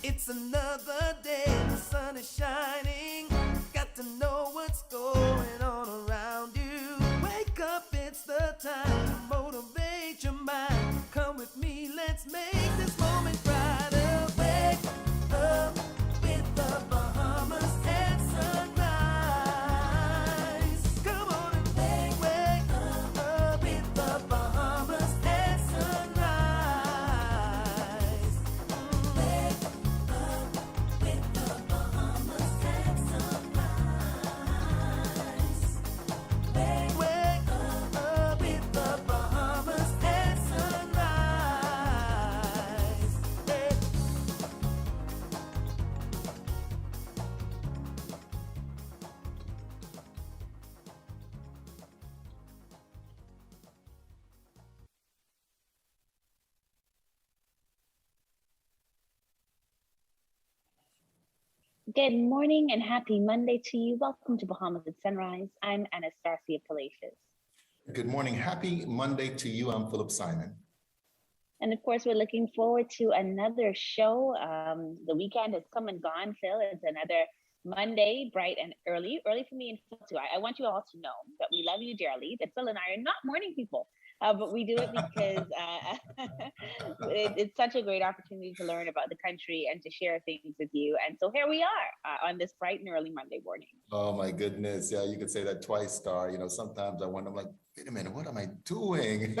It's another day, the sun is shining. Got to know what's going on around you. Wake up, it's the time to motivate your mind. Come with me, let's make this moment brighter. Wake up with the Bahamas at sunrise. Come on and wake up with the Bahamas at sunrise. Wake up with the Bahamas at sunrise. Wake up with the Bahamas at sunrise. Hey. Good morning and happy Monday to you. Welcome to Bahamas at Sunrise. I'm Anastasia Palacios. Good morning. Happy Monday to you. I'm Philip Simon. And of course, we're looking forward to another show. The weekend has come and gone, Phil. It's another Monday, bright and early. Early for me and Phil too. I want you all to know that we love you dearly, that Phil and I are not morning people. But we do it because it's such a great opportunity to learn about the country and to share things with you. And so here we are on this bright and early Monday morning. Oh my goodness. Yeah, you could say that twice, Star. You know, sometimes I wonder, I'm like, wait a minute, what am I doing?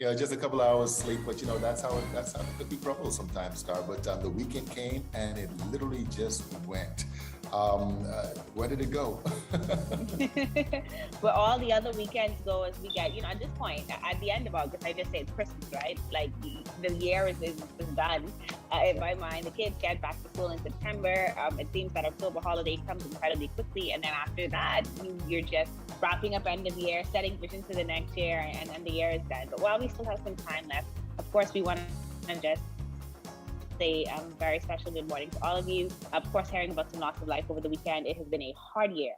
Just a couple hours sleep, but that's how the cookie crumbles sometimes, Star. But the weekend came and it literally just went. Where did it go? Where all the other weekends go as we get, at this point, at the end of August, I just say it's Christmas, right? Like the year is done in my mind. The kids get back to school in September. It seems that October holiday comes incredibly quickly. And then after that, you're just wrapping up end of the year, setting visions for the next year, and the year is done. But while we still have some time left, of course, we want to just say very special good morning to all of you. Of course, hearing about some loss of life over the weekend, it has been a hard year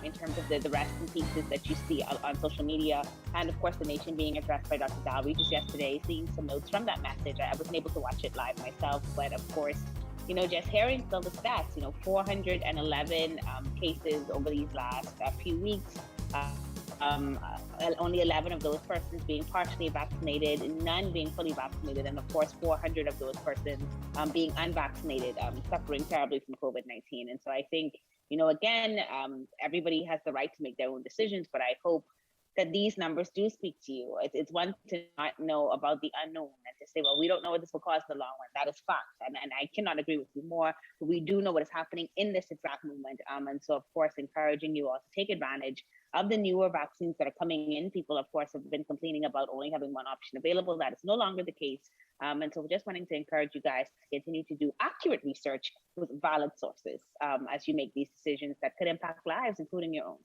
in terms of the rest in pieces that you see on social media. And of course, the nation being addressed by Dr. Deveaux just yesterday, seeing some notes from that message. I wasn't able to watch it live myself, but of course, just hearing still the stats, 411 cases over these last few weeks. Only 11 of those persons being partially vaccinated, none being fully vaccinated, and of course 400 of those persons being unvaccinated, suffering terribly from COVID-19. And so I think, again, everybody has the right to make their own decisions, but I hope that these numbers do speak to you. It's one to not know about the unknown and to say, well, we don't know what this will cause in the long run. That is fact. And I cannot agree with you more, but we do know what is happening in this exact moment. And so, of course, encouraging you all to take advantage of the newer vaccines that are coming in. People, of course, have been complaining about only having one option available. That is no longer the case. And so we're just wanting to encourage you guys to continue to do accurate research with valid sources as you make these decisions that could impact lives, including your own.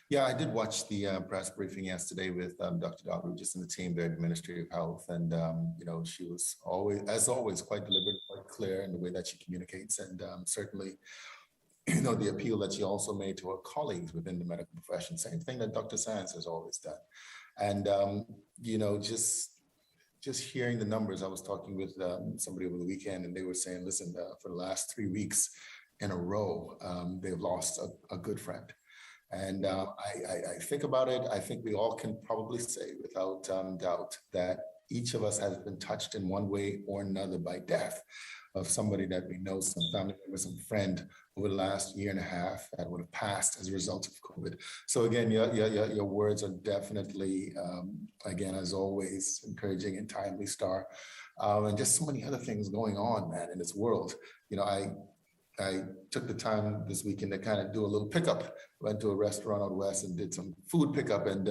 Yeah, I did watch the press briefing yesterday with Dr. Deveaux, just in the team there at the Ministry of Health. And, she was always, quite deliberate, quite clear in the way that she communicates. And certainly, the appeal that she also made to her colleagues within the medical profession, same thing that Dr. Science has always done. And, just hearing the numbers, I was talking with somebody over the weekend and they were saying, listen, for the last 3 weeks in a row, they've lost a good friend. And I think about it, I think we all can probably say without doubt that each of us has been touched in one way or another by death of somebody that we know, some family member, some friend over the last year and a half that would have passed as a result of COVID. So again, your words are definitely, again, as always, encouraging and timely, Star. And just so many other things going on, man, in this world. I took the time this weekend to kind of do a little pickup. Went to a restaurant out west and did some food pickup, and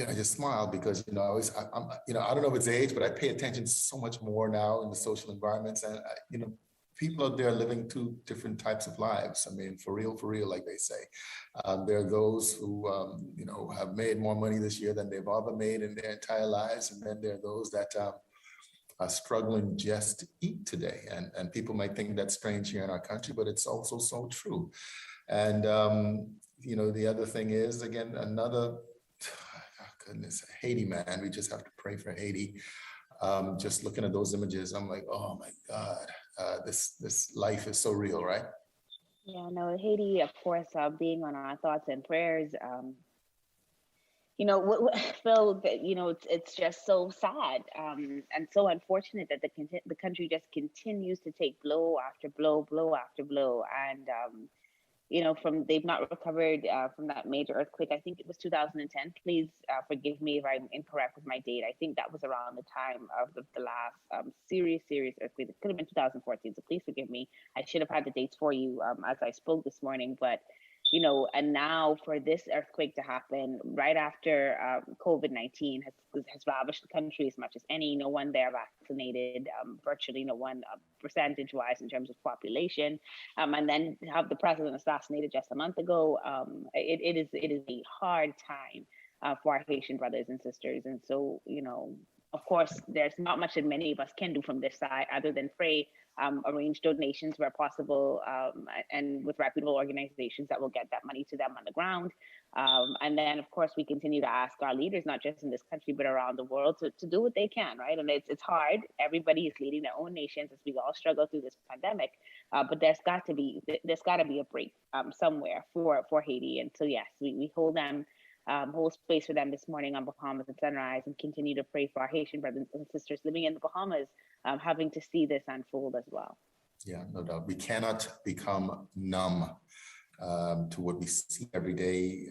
I just smiled because I don't know if it's age, but I pay attention so much more now in the social environments, and people out there living two different types of lives. I mean, for real, like they say. There are those who have made more money this year than they've ever made in their entire lives, and then there are those that are struggling just to eat today. And people might think that's strange here in our country, but it's also so true. And, the other thing is, again, goodness, Haiti, man, we just have to pray for Haiti. Just looking at those images, I'm like, oh my God, this life is so real, right? Yeah, no, Haiti, of course, being on our thoughts and prayers. Phil, it's just so sad and so unfortunate that the country just continues to take blow after blow, blow after blow, and they've not recovered from that major earthquake. I think it was 2010. Please forgive me if I'm incorrect with my date. I think that was around the time of the last serious earthquake. It could have been 2014. So please forgive me. I should have had the dates for you as I spoke this morning, but. And now for this earthquake to happen right after COVID-19 has ravished the country as much as any. No one there vaccinated, virtually no one percentage-wise in terms of population, and then have the president assassinated just a month ago. It is a hard time for our Haitian brothers and sisters, and so of course, there's not much that many of us can do from this side other than pray, arrange donations where possible, and with reputable organizations that will get that money to them on the ground. And then, of course, we continue to ask our leaders, not just in this country, but around the world, to do what they can, right? And it's hard. Everybody is leading their own nations as we all struggle through this pandemic. But there's got to be a break somewhere for Haiti. And so, yes, we hold them. Hold space for them this morning on Bahamas at sunrise, and continue to pray for our Haitian brothers and sisters living in the Bahamas, having to see this unfold as well. Yeah, no doubt. We cannot become numb to what we see every day.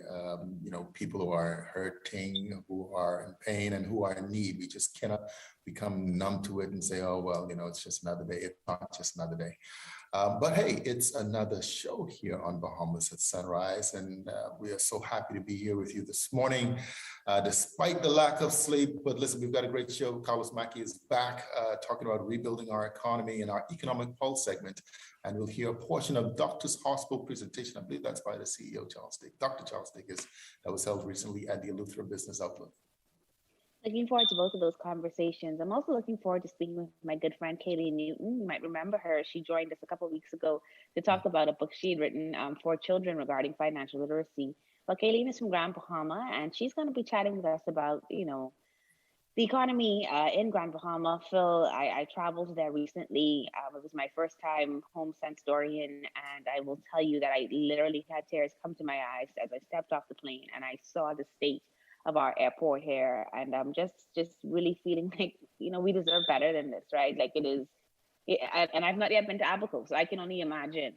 People who are hurting, who are in pain, and who are in need. We just cannot become numb to it and say, oh, well, it's just another day. It's not just another day. But hey, it's another show here on Bahamas at Sunrise, and we are so happy to be here with you this morning, despite the lack of sleep. But listen, we've got a great show. Karlos Mackey is back talking about rebuilding our economy in our Economic Pulse segment, and we'll hear a portion of Doctor's Hospital presentation. I believe that's by the CEO, Dr. Charles Diggiss, that was held recently at the Eleuthera Business Outlook. Looking forward to both of those conversations. I'm also looking forward to speaking with my good friend, Caline Newton. You might remember her. She joined us a couple of weeks ago to talk about a book she had written for children regarding financial literacy. Well, Caline is from Grand Bahama, and she's going to be chatting with us about, the economy in Grand Bahama. Phil, I traveled there recently. It was my first time home since Dorian, and I will tell you that I literally had tears come to my eyes as I stepped off the plane and I saw the state of our airport here, and I'm just really feeling like we deserve better than this, right? Like it is, and I've not yet been to Abaco, so I can only imagine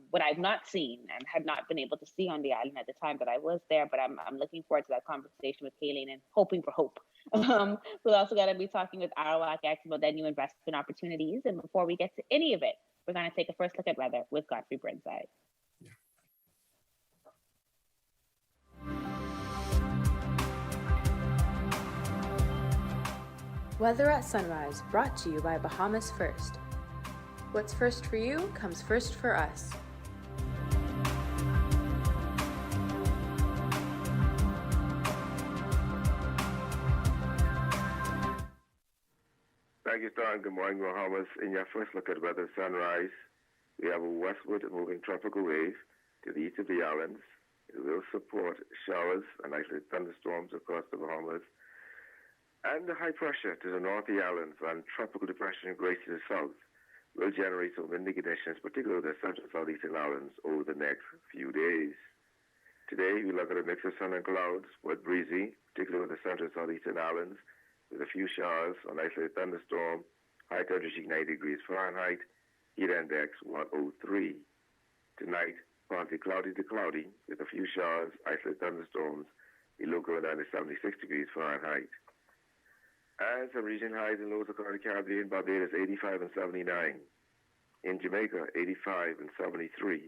what I've not seen and had not been able to see on the island at the time that I was there. But I'm looking forward to that conversation with Caline and hoping for hope. We're also going to be talking with ArawakX about their new investment opportunities, and before we get to any of it, we're going to take a first look at weather with Godfrey Burnside. Weather at Sunrise, brought to you by Bahamas First. What's first for you comes first for us. Thank you, Stan. Good morning, Bahamas. In your first look at weather sunrise, we have a westward moving tropical wave to the east of the islands. It will support showers and isolated thunderstorms across the Bahamas. And the high pressure to the north of the islands and tropical depression great to the south will generate some windy conditions, particularly the central southeastern islands, over the next few days. Today, we look at a mix of sun and clouds, but breezy, particularly with the central southeastern islands, with a few showers, an isolated thunderstorm, high temperature 90 degrees Fahrenheit, heat index 103. Tonight, partly cloudy to cloudy, with a few showers, isolated thunderstorms, the low going down to 76 degrees Fahrenheit. And some region highs and lows across the Caribbean, Barbados 85 and 79. In Jamaica, 85 and 73.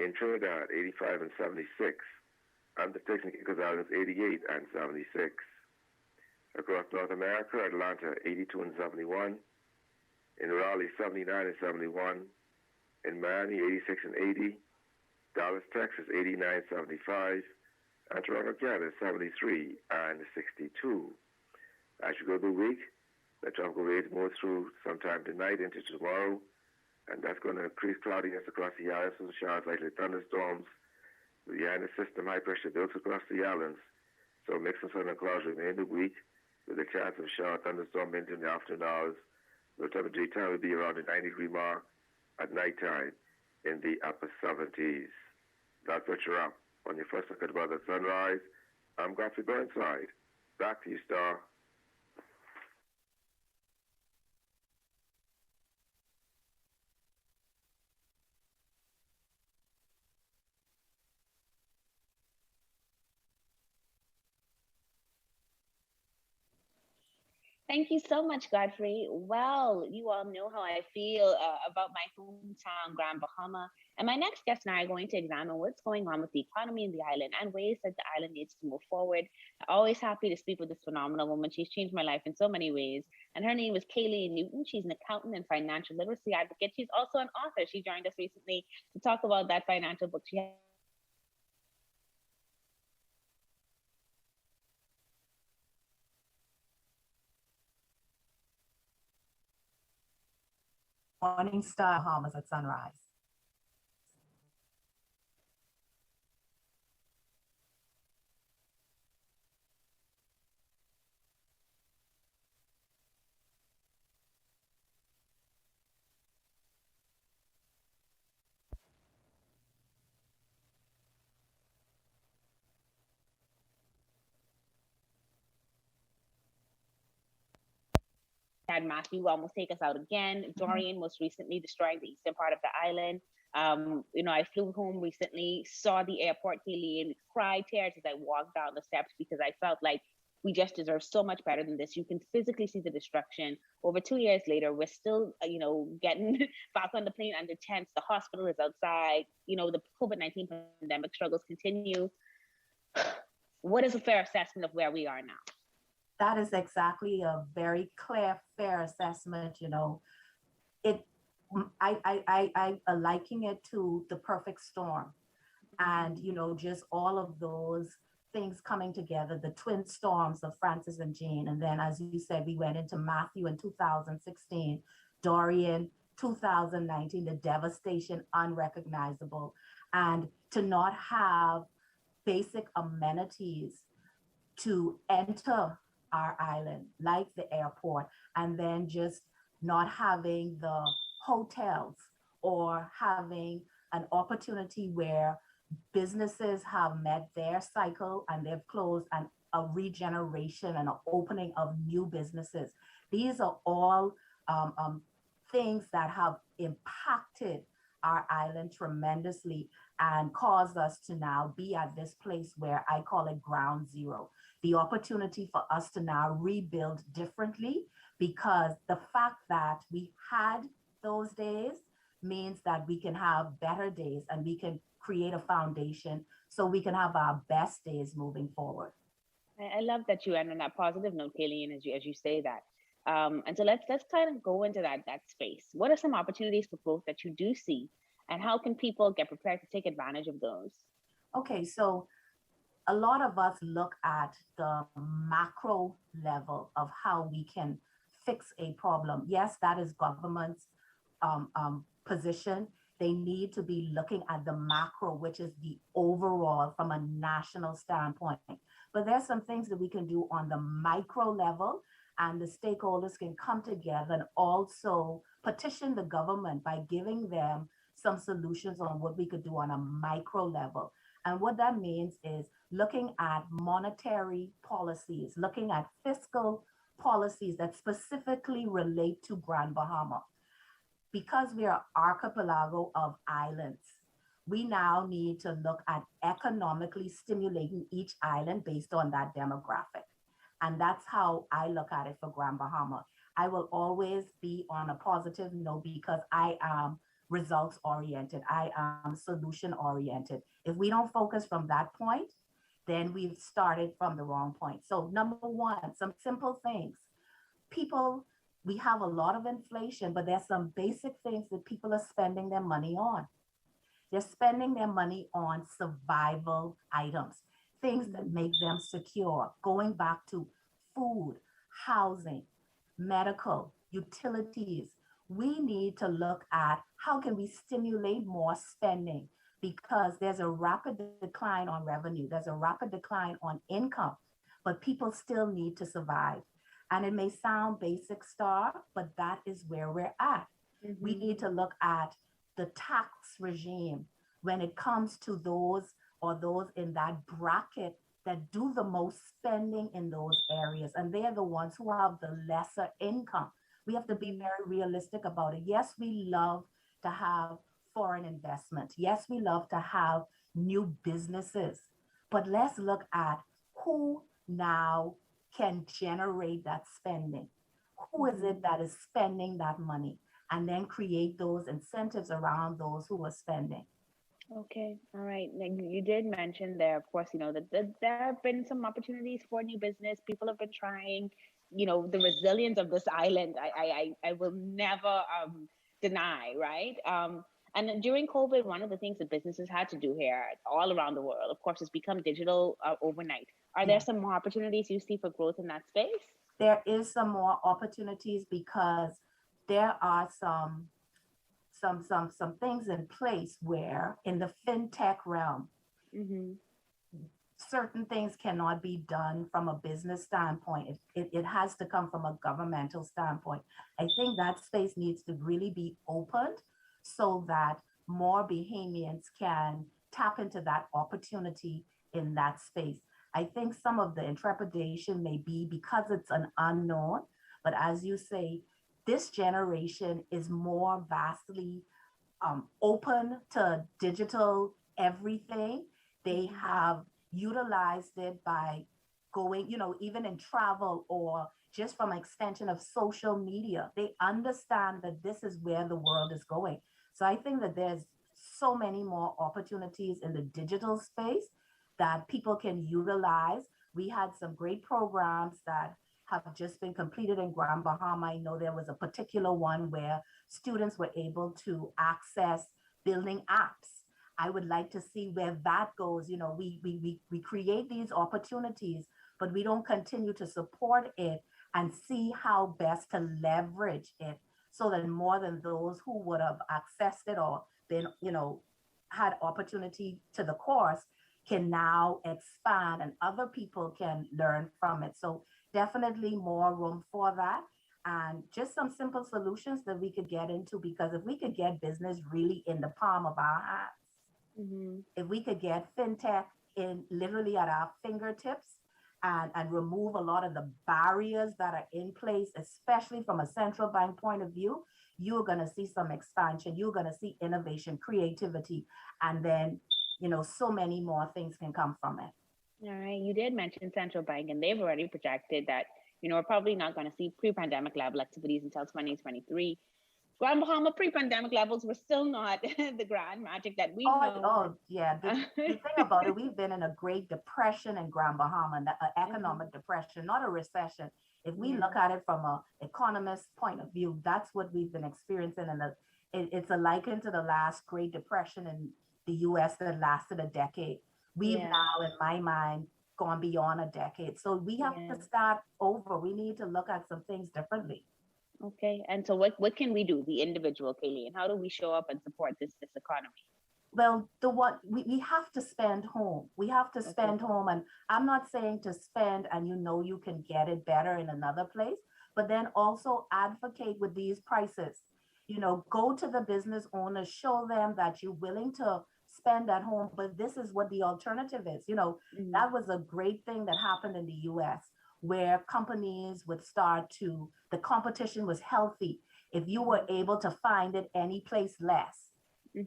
In Trinidad, 85 and 76. And the Turks and Caicos Islands, 88 and 76. Across North America, Atlanta, 82 and 71. In Raleigh, 79 and 71. In Miami, 86 and 80. Dallas, Texas, 89 and 75. And Toronto, Canada, 73 and 62. As you go through the week, the tropical wave moves through sometime tonight into tomorrow, and that's going to increase cloudiness across the islands, some showers, likely thunderstorms. Behind the system, high pressure builds across the islands, so mix of sun and clouds remain the week, with a chance of shower thunderstorm winds in the afternoon hours. The temperature daytime will be around the 90-degree mark. At nighttime in the upper 70s. That's what you're up on your first look at weather sunrise. I'm Godfrey Burnside. Back to you, Star. Thank you so much, Godfrey. Well, you all know how I feel about my hometown, Grand Bahama. And my next guest and I are going to examine what's going on with the economy in the island and ways that the island needs to move forward. Always happy to speak with this phenomenal woman. She's changed my life in so many ways. And her name is Caline Newton. She's an accountant and financial literacy advocate. She's also an author. She joined us recently to talk about that financial book she has. Morning Star, Bahamas at sunrise. Had Matthew almost take us out again. Dorian most recently destroying the eastern part of the island. I flew home recently, saw the airport, Caline, cried tears as I walked down the steps because I felt like we just deserve so much better than this. You can physically see the destruction. Over 2 years later, we're still, getting back on the plane under tents. The hospital is outside. The COVID-19 pandemic struggles continue. What is a fair assessment of where we are now? That is exactly a very clear, fair assessment. I liken it to the perfect storm, and just all of those things coming together, the twin storms of Francis and Jane, and then, as you said, we went into Matthew in 2016, Dorian 2019, the devastation unrecognizable, and to not have basic amenities to enter our island, like the airport, and then just not having the hotels or having an opportunity where businesses have met their cycle and they've closed, and a regeneration and an opening of new businesses. These are all things that have impacted our island tremendously and caused us to now be at this place where I call it ground zero. The opportunity for us to now rebuild differently, because the fact that we had those days means that we can have better days and we can create a foundation so we can have our best days moving forward. I love that you end on that positive note, Caline, as you say that. And so let's kind of go into that space. What are some opportunities for growth that you do see, and how can people get prepared to take advantage of those? Okay, so a lot of us look at the macro level of how we can fix a problem. Yes, that is government's position. They need to be looking at the macro, which is the overall from a national standpoint. But there's some things that we can do on the micro level, and the stakeholders can come together and also petition the government by giving them some solutions on what we could do on a micro level. And what that means is looking at monetary policies, looking at fiscal policies that specifically relate to Grand Bahama. Because we are an archipelago of islands, we now need to look at economically stimulating each island based on that demographic. And that's how I look at it for Grand Bahama. I will always be on a positive note because I am results oriented. I am solution oriented. If we don't focus from that point, then we've started from the wrong point. So number one, some simple things. People, we have a lot of inflation, but there's some basic things that people are spending their money on. They're spending their money on survival items, things that make them secure, going back to food, housing, medical, utilities. We need to look at how can we stimulate more spending, because there's a rapid decline on revenue, there's a rapid decline on income, but people still need to survive. And it may sound basic, Star, but that is where we're at. We need to look at the tax regime when it comes to those in that bracket that do the most spending in those areas. And they are the ones who have the lesser income. We have to be very realistic about it. Yes, we love to have foreign investment. Yes, we love to have new businesses. But let's look at who now can generate that spending. Who is it that is spending that money? And then create those incentives around those who are spending. Okay, all right. Like you did mention there, of course, that there have been some opportunities for new business. People have been trying. The resilience of this island, I will never deny, right? And then during COVID, one of the things that businesses had to do here, all around the world, of course, is become digital overnight. Are there some more opportunities you see for growth in that space? There is some more opportunities because there are some things in place where in the fintech realm, certain things cannot be done from a business standpoint. It has to come from a governmental standpoint. I think that space needs to really be opened so that more Bahamians can tap into that opportunity in that space. I think some of the intrepidation may be because it's an unknown, but as you say, this generation is more vastly open to digital everything. They have utilized it by going, even in travel or just from an extension of social media. They understand that this is where the world is going. So I think that there's so many more opportunities in the digital space that people can utilize. We had some great programs that have just been completed in Grand Bahama. I know there was a particular one where students were able to access building apps. I would like to see where that goes. We create these opportunities, but we don't continue to support it and see how best to leverage it so that more than those who would have accessed it or been, had opportunity to the course can now expand and other people can learn from it. So definitely more room for that. And just some simple solutions that we could get into, because if we could get business really in the palm of our hands, if we could get fintech in literally at our fingertips and remove a lot of the barriers that are in place, especially from a central bank point of view, you're going to see some expansion. You're going to see innovation, creativity, and then, so many more things can come from it. All right. You did mention central bank, and they've already projected that, we're probably not going to see pre-pandemic level activities until 2023. Grand Bahama pre-pandemic levels were still not the grand magic that we know. Oh, yeah. The thing about it, we've been in a great depression in Grand Bahama, an economic depression, not a recession. If we look at it from an economist point of view, that's what we've been experiencing. And it's a liken to the last Great Depression in the US that lasted a decade. We've now, in my mind, gone beyond a decade. So we have to start over. We need to look at some things differently. Okay. And so what can we do, the individual, Caline? How do we show up and support this economy? Well, we have to spend home. We have to spend home. And I'm not saying to spend and you can get it better in another place, but then also advocate with these prices. Go to the business owners, show them that you're willing to spend at home, but this is what the alternative is. That was a great thing that happened in the US, where companies would start to, the competition was healthy. If you were able to find it any place less,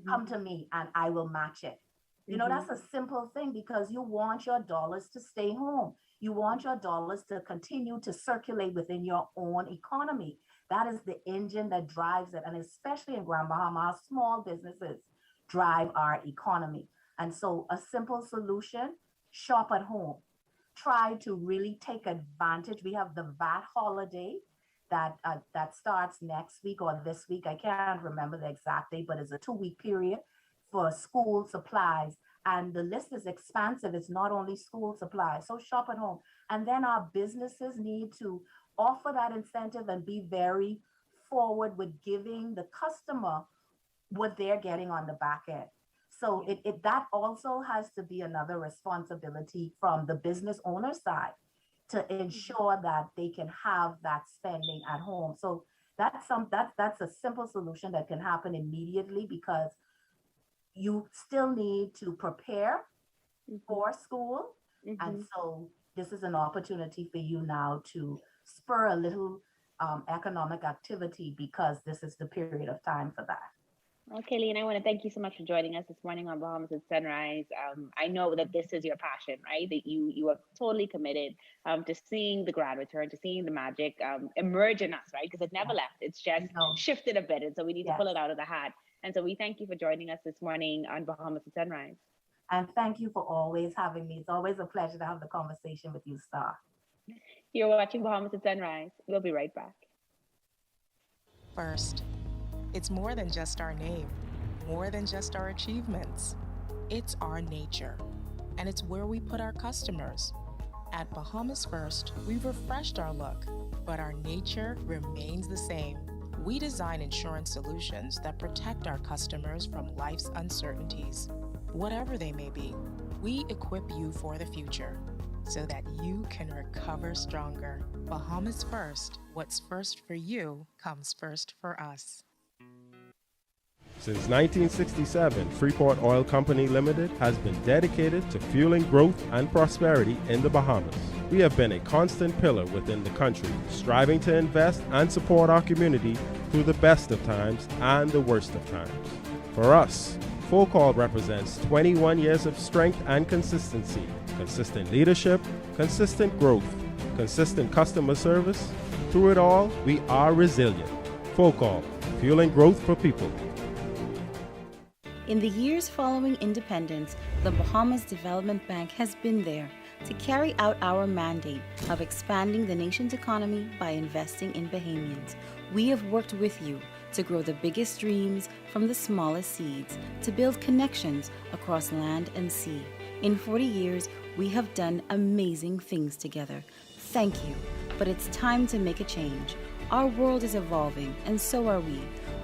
come to me and I will match it. That's a simple thing because you want your dollars to stay home. You want your dollars to continue to circulate within your own economy. That is the engine that drives it. And especially in Grand Bahama, our small businesses drive our economy. And so a simple solution, shop at home. Try to really take advantage. We have the VAT holiday that starts next week or this week. I can't remember the exact date, but it's a 2-week period for school supplies. And the list is expansive. It's not only school supplies. So shop at home. And then our businesses need to offer that incentive and be very forward with giving the customer what they're getting on the back end. So that also has to be another responsibility from the business owner side to ensure that they can have that spending at home. So that's a simple solution that can happen immediately, because you still need to prepare for school. And so this is an opportunity for you now to spur a little economic activity, because this is the period of time for that. Okay, Caline, I want to thank you so much for joining us this morning on Bahamas at Sunrise. I know that this is your passion, right? That you are totally committed to seeing the grand return, to seeing the magic emerge in us, right? Because it never left. It's just shifted a bit. And so we need to pull it out of the hat. And so we thank you for joining us this morning on Bahamas at Sunrise. And thank you for always having me. It's always a pleasure to have the conversation with you, Star. You're watching Bahamas at Sunrise. We'll be right back. First, it's more than just our name, more than just our achievements. It's our nature, and it's where we put our customers. At Bahamas First, we've refreshed our look, but our nature remains the same. We design insurance solutions that protect our customers from life's uncertainties, whatever they may be. We equip you for the future so that you can recover stronger. Bahamas First, what's first for you comes first for us. Since 1967, Freeport Oil Company Limited has been dedicated to fueling growth and prosperity in the Bahamas. We have been a constant pillar within the country, striving to invest and support our community through the best of times and the worst of times. For us, Full Call represents 21 years of strength and consistency, consistent leadership, consistent growth, consistent customer service. Through it all, we are resilient. Full Call, fueling growth for people. In the years following independence, the Bahamas Development Bank has been there to carry out our mandate of expanding the nation's economy by investing in Bahamians. We have worked with you to grow the biggest dreams from the smallest seeds, to build connections across land and sea. In 40 years, we have done amazing things together. Thank you, but it's time to make a change. Our world is evolving, and so are we.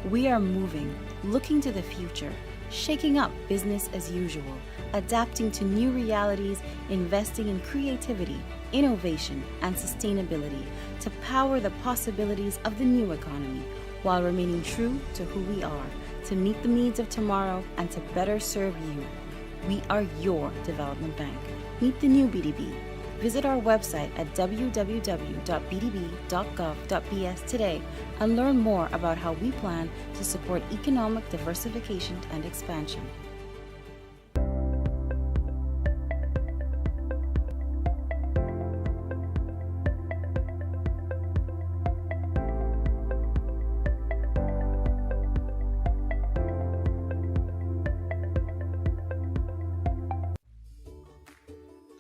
We are moving, looking to the future, shaking up business as usual, adapting to new realities, investing in creativity, innovation, and sustainability to power the possibilities of the new economy, while remaining true to who we are, to meet the needs of tomorrow and to better serve you. We are your development bank. Meet the new BDB. Visit our website at www.bdb.gov.bs today and learn more about how we plan to support economic diversification and expansion.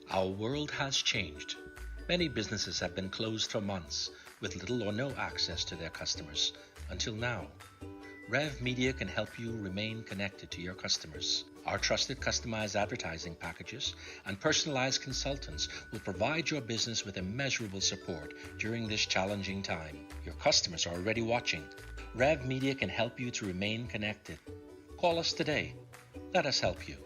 Our world has changed. Many businesses have been closed for months with little or no access to their customers until now. Rev Media can help you remain connected to your customers. Our trusted customized advertising packages and personalized consultants will provide your business with immeasurable support during this challenging time. Your customers are already watching. Rev Media can help you to remain connected. Call us today. Let us help you.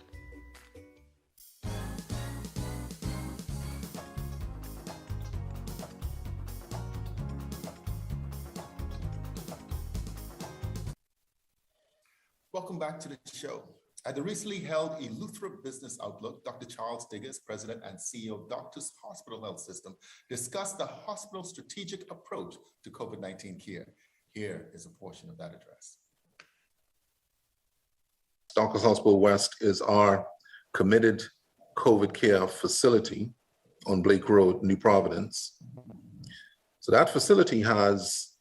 Welcome back to the show. At the recently held Eleuthera Business Outlook, Dr. Charles Diggiss, President and CEO of Doctors Hospital Health System, discussed the hospital's strategic approach to COVID-19 care. Here is a portion of that address. Doctors Hospital West is our committed COVID care facility on Blake Road, New Providence. So that facility has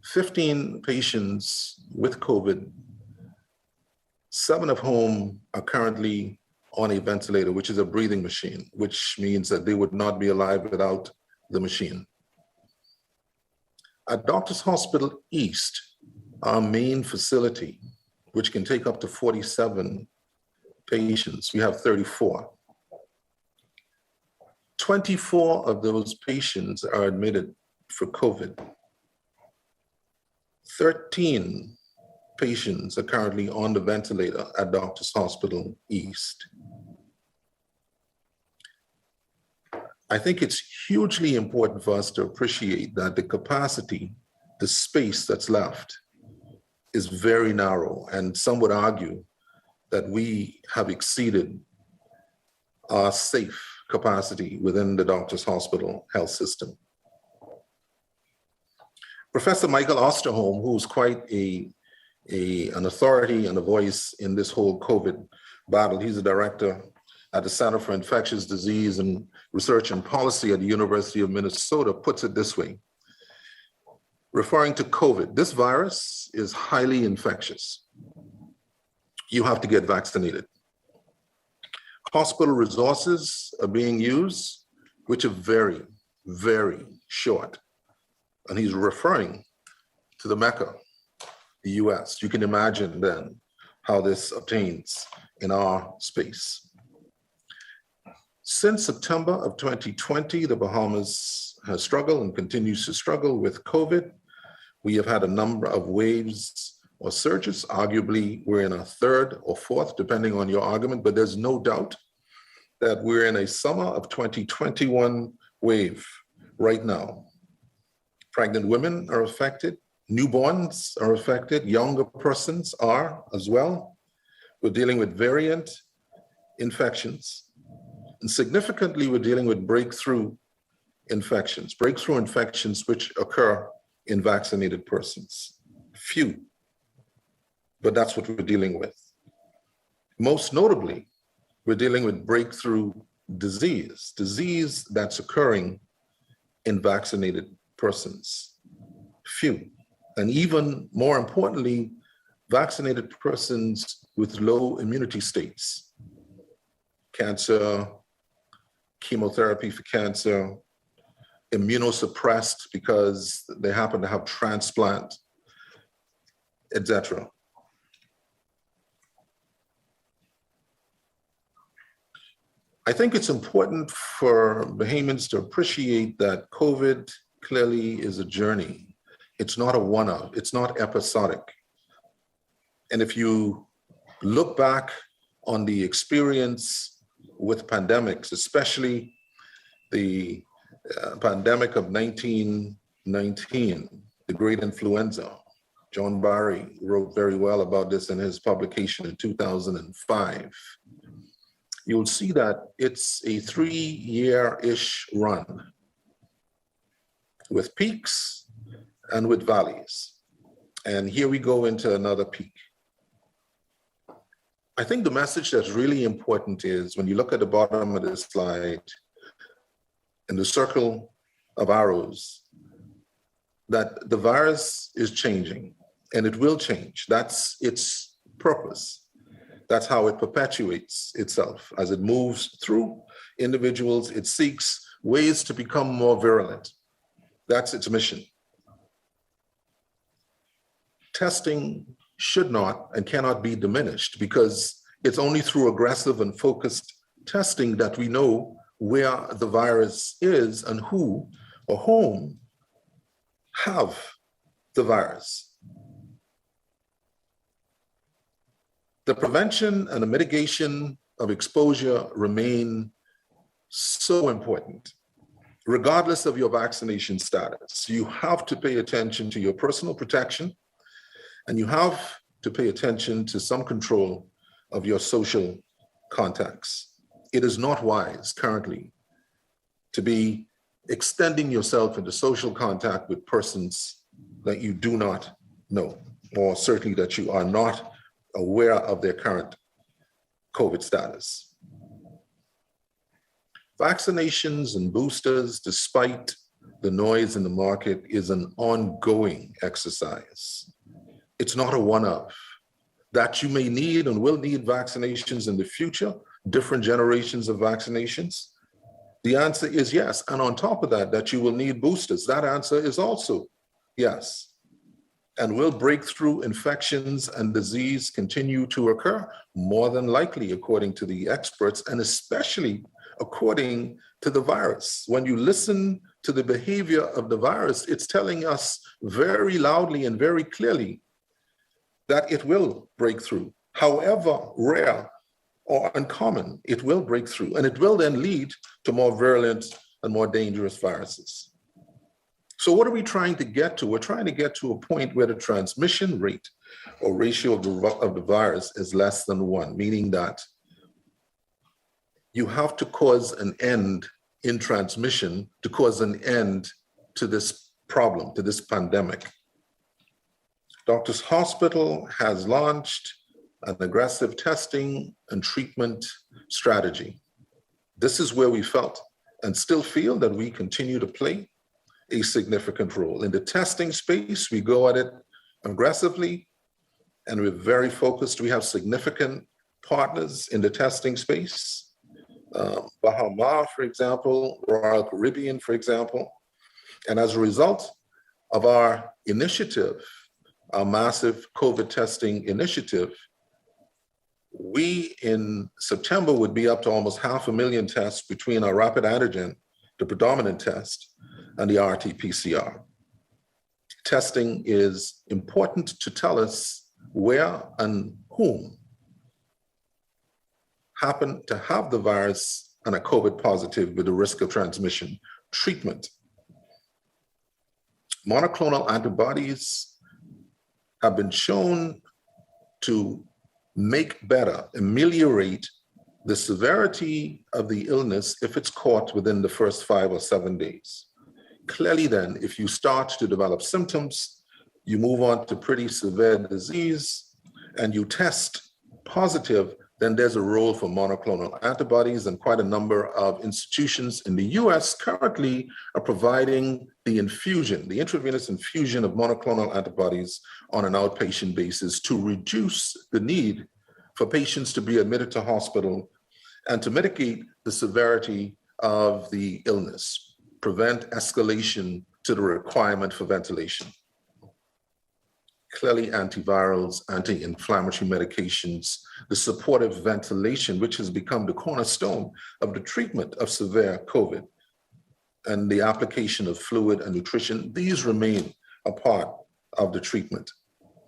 15 patients with COVID, 7 of whom are currently on a ventilator, which is a breathing machine, which means that they would not be alive without the machine. At Doctors Hospital East, our main facility, which can take up to 47 patients, we have 34. 24 of those patients are admitted for COVID. 13 patients are currently on the ventilator at Doctors Hospital East. I think it's hugely important for us to appreciate that the capacity, the space that's left is very narrow. And some would argue that we have exceeded our safe capacity within the Doctors Hospital health system. Professor Michael Osterholm, who's quite an authority and a voice in this whole COVID battle, he's a director at the Center for Infectious Disease and Research and Policy at the University of Minnesota, puts it this way. Referring to COVID, this virus is highly infectious. You have to get vaccinated. Hospital resources are being used, which are very, very short. And he's referring to the Mecca, the US. You can imagine then how this obtains in our space. Since September of 2020, the Bahamas has struggled and continues to struggle with COVID. We have had a number of waves or surges. Arguably, we're in a third or fourth, depending on your argument, but there's no doubt that we're in a summer of 2021 wave right now. Pregnant women are affected, newborns are affected, younger persons are as well. We're dealing with variant infections. And significantly, we're dealing with breakthrough infections which occur in vaccinated persons. Few, but that's what we're dealing with. Most notably, we're dealing with breakthrough disease that's occurring in vaccinated persons. Few, and even more importantly, vaccinated persons with low immunity states. Cancer, chemotherapy for cancer, immunosuppressed because they happen to have transplant, etc. I think it's important for Bahamians to appreciate that COVID clearly is a journey. It's not a one-off, it's not episodic. And if you look back on the experience with pandemics, especially the pandemic of 1919, the Great Influenza. John Barry wrote very well about this in his publication in 2005. You'll see that it's a 3-year-ish run with peaks and with valleys. And here we go into another peak. I think the message that's really important is when you look at the bottom of this slide, in the circle of arrows, that the virus is changing and it will change. That's its purpose. That's how it perpetuates itself. As it moves through individuals, it seeks ways to become more virulent. That's its mission. Testing should not and cannot be diminished because it's only through aggressive and focused testing that we know where the virus is and who or whom have the virus. The prevention and the mitigation of exposure remain so important, regardless of your vaccination status. You have to pay attention to your personal protection, and you have to pay attention to some control of your social contacts. It is not wise currently to be extending yourself into social contact with persons that you do not know, or certainly that you are not aware of their current COVID status. Vaccinations and boosters, despite the noise in the market, is an ongoing exercise. It's not a one-off. That you may need and will need vaccinations in the future, different generations of vaccinations? The answer is yes. And on top of that, that you will need boosters. That answer is also yes. And will breakthrough infections and disease continue to occur? More than likely, according to the experts, and especially according to the virus. When you listen to the behavior of the virus, it's telling us very loudly and very clearly that it will break through. However rare or uncommon, it will break through, and it will then lead to more virulent and more dangerous viruses. So what are we trying to get to? We're trying to get to a point where the transmission rate or ratio of the virus is less than 1, meaning that you have to cause an end in transmission to cause an end to this problem, to this pandemic. Doctors Hospital has launched an aggressive testing and treatment strategy. This is where we felt and still feel that we continue to play a significant role. In the testing space, we go at it aggressively and we're very focused. We have significant partners in the testing space. Bahama, for example, Royal Caribbean, for example. And as a result of our initiative, our massive COVID testing initiative, we in September would be up to almost 500,000 tests between our rapid antigen, the predominant test, and the RT-PCR. Testing is important to tell us where and whom happen to have the virus and are COVID positive with the risk of transmission. Treatment. Monoclonal antibodies have been shown to make better, ameliorate the severity of the illness if it's caught within the first 5 or 7 days. Clearly then, if you start to develop symptoms, you move on to pretty severe disease and you test positive, then there's a role for monoclonal antibodies, and quite a number of institutions in the US currently are providing the infusion, the intravenous infusion of monoclonal antibodies on an outpatient basis to reduce the need for patients to be admitted to hospital and to mitigate the severity of the illness, prevent escalation to the requirement for ventilation. Clearly antivirals, anti-inflammatory medications, the supportive ventilation, which has become the cornerstone of the treatment of severe COVID, and the application of fluid and nutrition, these remain a part of the treatment.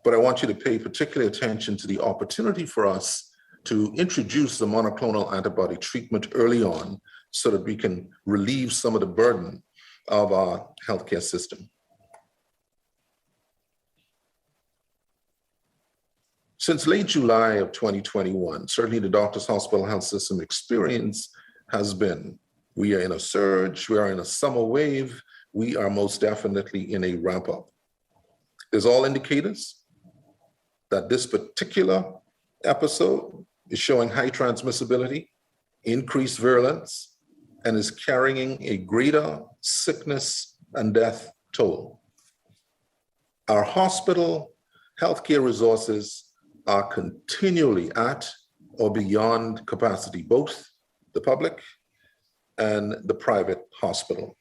But I want you to pay particular attention to the opportunity for us to introduce the monoclonal antibody treatment early on so that we can relieve some of the burden of our healthcare system. Since late July of 2021, certainly the Doctors Hospital Health System experience has been, we are in a surge, we are in a summer wave, we are most definitely in a ramp up. There's all indicators that this particular episode is showing high transmissibility, increased virulence, and is carrying a greater sickness and death toll. Our hospital healthcare resources are continually at or beyond capacity, both the public and the private hospital.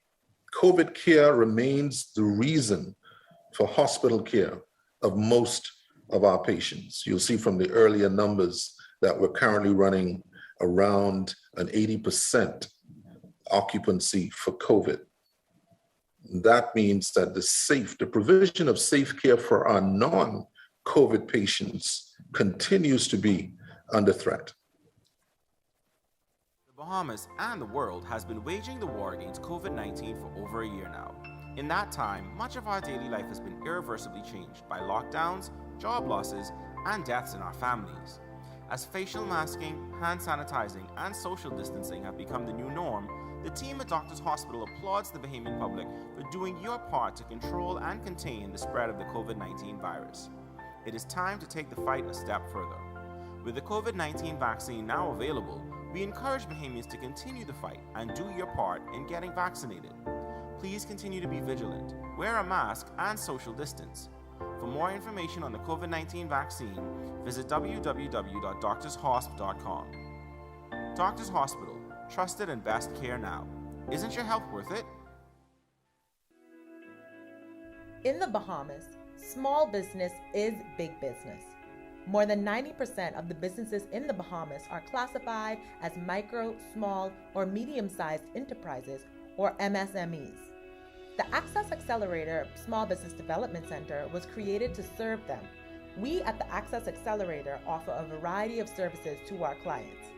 COVID care remains the reason for hospital care of most of our patients. You'll see from the earlier numbers that we're currently running around an 80% occupancy for COVID. That means that the provision of safe care for our non-COVID patients continues to be under threat. The Bahamas and the world has been waging the war against COVID-19 for over a year now. In that time, much of our daily life has been irreversibly changed by lockdowns, job losses, and deaths in our families. As facial masking, hand sanitizing, and social distancing have become the new norm, the team at Doctors Hospital applauds the Bahamian public for doing your part to control and contain the spread of the COVID-19 virus. It is time to take the fight a step further. With the COVID-19 vaccine now available, we encourage Bahamians to continue the fight and do your part in getting vaccinated. Please continue to be vigilant, wear a mask, and social distance. For more information on the COVID-19 vaccine, visit www.doctorshosp.com. Doctors Hospital, trusted and best care now. Isn't your health worth it? In the Bahamas, small business is big business. More than 90% of the businesses in the Bahamas are classified as micro, small, or medium-sized enterprises, or MSMEs. The Access Accelerator Small Business Development Center was created to serve them. We at the Access Accelerator offer a variety of services to our clients.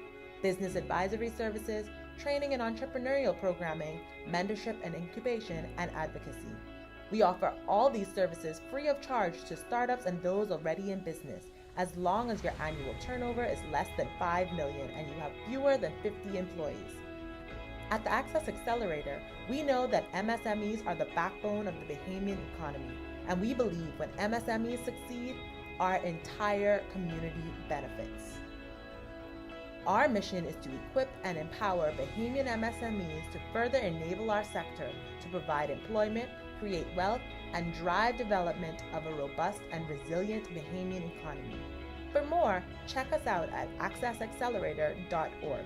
business advisory services, training and entrepreneurial programming, mentorship and incubation, and advocacy. We offer all these services free of charge to startups and those already in business, as long as your annual turnover is less than $5 million and you have fewer than 50 employees. At the Access Accelerator, we know that MSMEs are the backbone of the Bahamian economy, and we believe when MSMEs succeed, our entire community benefits. Our mission is to equip and empower Bahamian MSMEs to further enable our sector to provide employment, create wealth, and drive development of a robust and resilient Bahamian economy. For more, check us out at accessaccelerator.org.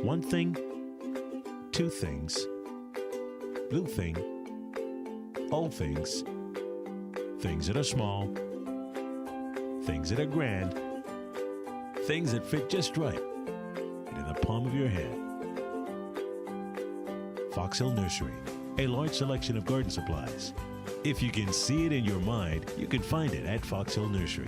One thing, two things, blue thing, old things, things that are small, things that are grand, things that fit just right, and in the palm of your hand. Fox Hill Nursery, a large selection of garden supplies. If you can see it in your mind, you can find it at Fox Hill Nursery.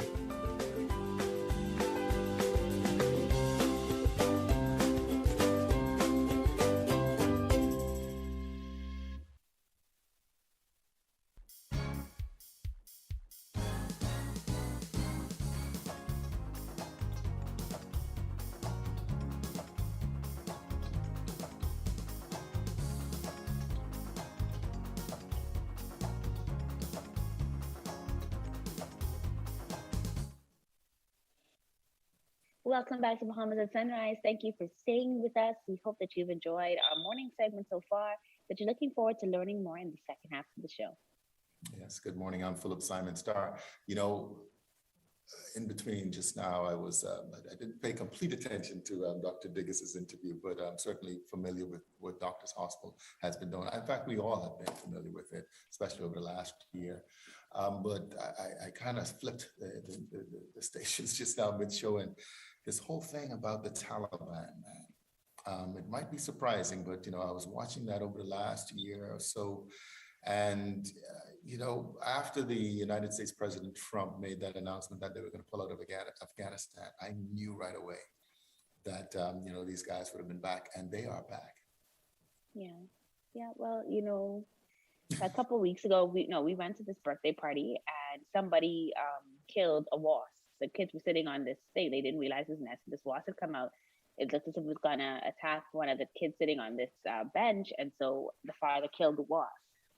Welcome back to Bahamas at Sunrise. Thank you for staying with us. We hope that you've enjoyed our morning segment so far, that you're looking forward to learning more in the second half of the show. Yes, good morning. I'm Philip Simon Starr. You know, in between just now, I didn't pay complete attention to Dr. Diggiss's interview, but I'm certainly familiar with what Doctors Hospital has been doing. In fact, we all have been familiar with it, especially over the last year. But I kind of flipped the stations just now, been showing this whole thing about the Taliban, man. It might be surprising, but, you know, I was watching that over the last year or so. And, you know, after the United States President Trump made that announcement that they were going to pull out of Afghanistan, I knew right away that, you know, these guys would have been back, and they are back. Yeah. Yeah. Well, you know, a couple of weeks ago, we went to this birthday party and somebody killed a wasp. The kids were sitting on this thing. They didn't realize it was a nest. This wasp had come out. It looked as if it was going to attack one of the kids sitting on this bench. And so the father killed the wasp.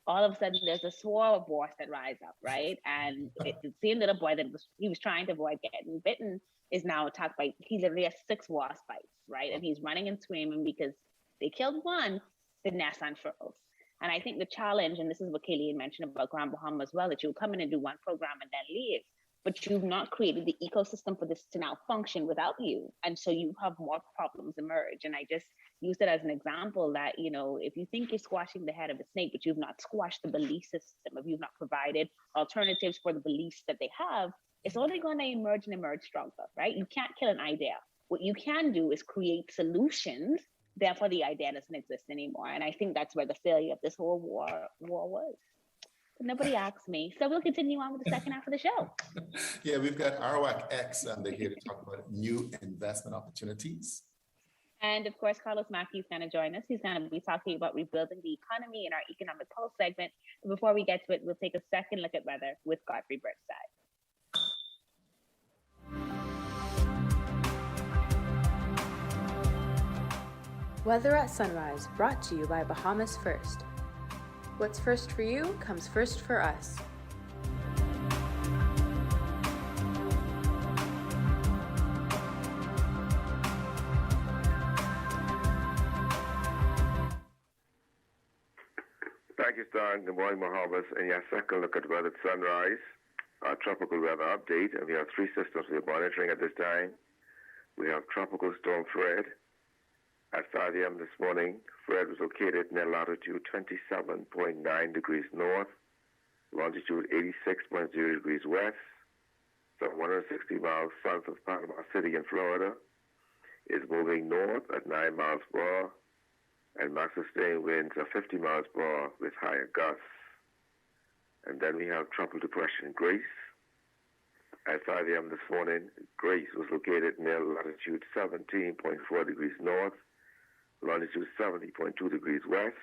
All of a sudden, there's a swarm of wasps that rise up, right? And the same little boy that he was trying to avoid getting bitten is now attacked by, he literally has 6 wasp bites, right? And he's running and screaming because they killed one, the nest unfurls. And I think the challenge, and this is what Caline mentioned about Grand Bahama as well, that you'll come in and do one program and then leave, but you've not created the ecosystem for this to now function without you. And so you have more problems emerge. And I just used it as an example that, you know, if you think you're squashing the head of a snake, but you've not squashed the belief system, if you've not provided alternatives for the beliefs that they have, it's only going to emerge and emerge stronger, right? You can't kill an idea. What you can do is create solutions. Therefore, the idea doesn't exist anymore. And I think that's where the failure of this whole war was. But nobody asked me. So we'll continue on with the second half of the show. Yeah, we've got ArawakX, and they're here to talk about new investment opportunities. And of course, Karlos Mackey is going to join us. He's going to be talking about rebuilding the economy in our Economic Pulse segment. But before we get to it, we'll take a second look at weather with Godfrey Burnside. Weather at Sunrise, brought to you by Bahamas First. What's first for you comes first for us. Thank you, Stan. Good morning, Bahamas. And your second look at weather at sunrise, our tropical weather update. And we have 3 systems we're monitoring at this time. We have Tropical Storm Fred. At 5 a.m. this morning, Fred was located near latitude 27.9 degrees north, longitude 86.0 degrees west, some 160 miles south of Panama City in Florida. Is moving north at 9 miles per hour, and max sustained winds are 50 miles per hour with higher gusts. And then we have Tropical Depression Grace. At 5 a.m. this morning, Grace was located near latitude 17.4 degrees north, longitude 70.2 degrees west,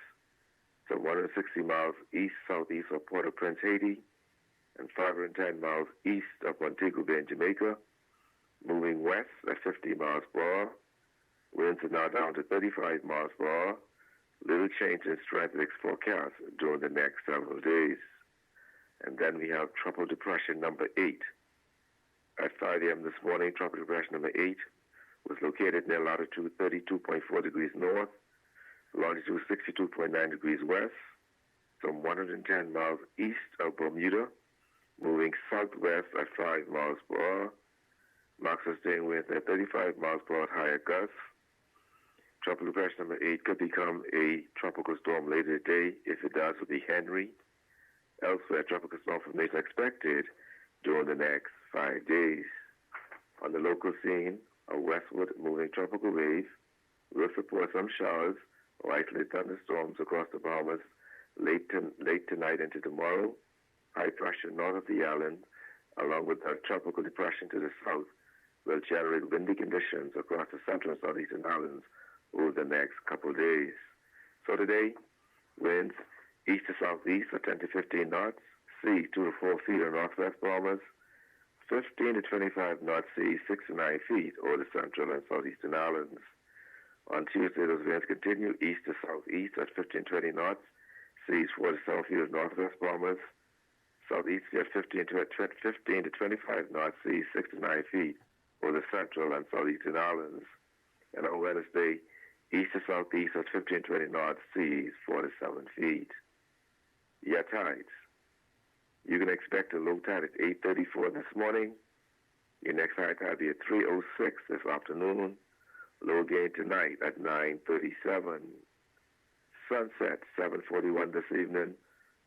some 160 miles east-southeast of Port-au-Prince, Haiti, and 510 miles east of Montego Bay in Jamaica, moving west at 50 miles per hour. Winds are now down to 35 miles per hour. Little change in strength is forecast during the next several days. And then we have Tropical Depression number 8. At 5 a.m. this morning, Tropical Depression number 8 was located near latitude 32.4 degrees north, longitude 62.9 degrees west, some 110 miles east of Bermuda, moving southwest at 5 miles per hour. Max sustained winds at 35 miles per hour, higher gusts. Tropical Depression number 8 could become a tropical storm later today. If it does, it will be Henry. Elsewhere, tropical storm formation expected during the next 5 days. On the local scene, a westward moving tropical wave will support some showers or isolated thunderstorms across the Bahamas late tonight into tomorrow. High pressure north of the island, along with a tropical depression to the south, will generate windy conditions across the central and southeastern islands over the next couple of days. So today, winds east to southeast are 10 to 15 knots, sea 2 to 4 feet in northwest Bahamas, 15 to 25 knots sea, 6 to 9 feet over the central and southeastern islands. On Tuesday, those winds continue east to southeast at 15 to 20 knots, seas 4 to 7 feet in northwest Bahamas, southeast at 15 to 25 knots seas, 6 to 9 feet over the central and southeastern islands. And on Wednesday, east to southeast at 15 to 20 knots seas, 4 to 7 feet. Your tides. You can expect a low tide at 8:34 this morning. Your next high tide will be at 3:06 this afternoon. Low again tonight at 9:37. Sunset 7:41 this evening.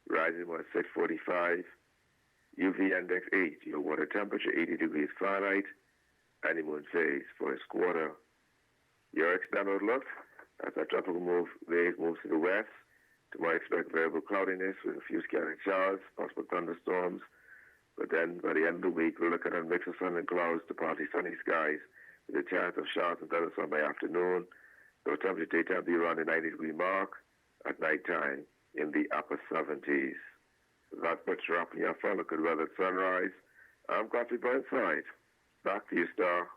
Rising at 6:45. UV index 8. Your water temperature 80 degrees Fahrenheit. Honeymoon phase for its quarter. Your external outlook as a tropical wave moves to the west. Tomorrow expect variable cloudiness with a few scattered showers, possible thunderstorms. But then by the end of the week, we'll look at a mix of sun and clouds to partly sunny skies with a chance of showers and thunderstorms by afternoon. The temperature daytime will be around the 90-degree mark. At nighttime in the upper 70s. That puts you up in your phone. Look at weather at sunrise. I'm Coffee Burnside. Back to you, Star.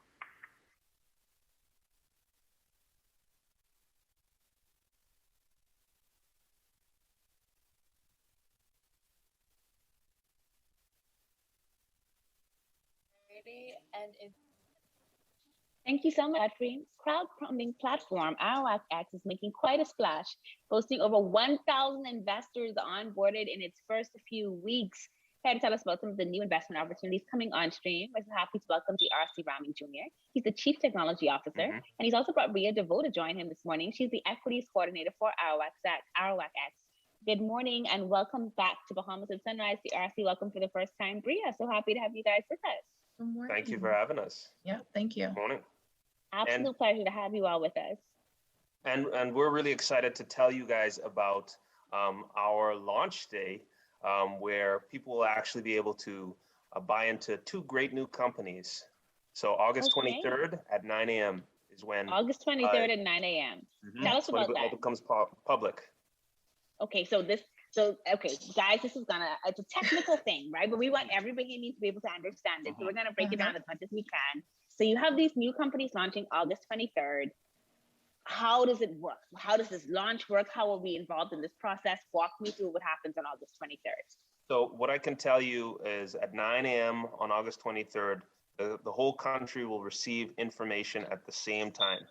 Thank you so much, Rahming. Crowdfunding platform ArawakX is making quite a splash, boasting over 1,000 investors onboarded in its first few weeks. Here to tell us about some of the new investment opportunities coming on stream, we're so happy to welcome GRC Rahming Jr. He's the Chief Technology Officer, and he's also brought Bria Deveaux to join him this morning. She's the Equities Coordinator for ArawakX. Good morning and welcome back to Bahamas at Sunrise. GRC, welcome for the first time, Bria. So happy to have you guys with us. Good morning. Thank you for having us. Yeah, thank you. Good morning. Absolute pleasure to have you all with us. And we're really excited to tell you guys about our launch day, where people will actually be able to buy into 2 great new companies. So August 23rd at 9 a.m. is when. August 23rd at 9 a.m. Tell us about that. It becomes public. Okay, okay, guys, it's a technical thing, right? But we want everybody needs to be able to understand it. So we're gonna break it down as much as we can. So you have these new companies launching August 23rd. How does it work? How does this launch work? How will we be involved in this process? Walk me through what happens on August 23rd. So what I can tell you is at 9 a.m. on August 23rd, the whole country will receive information at the same time.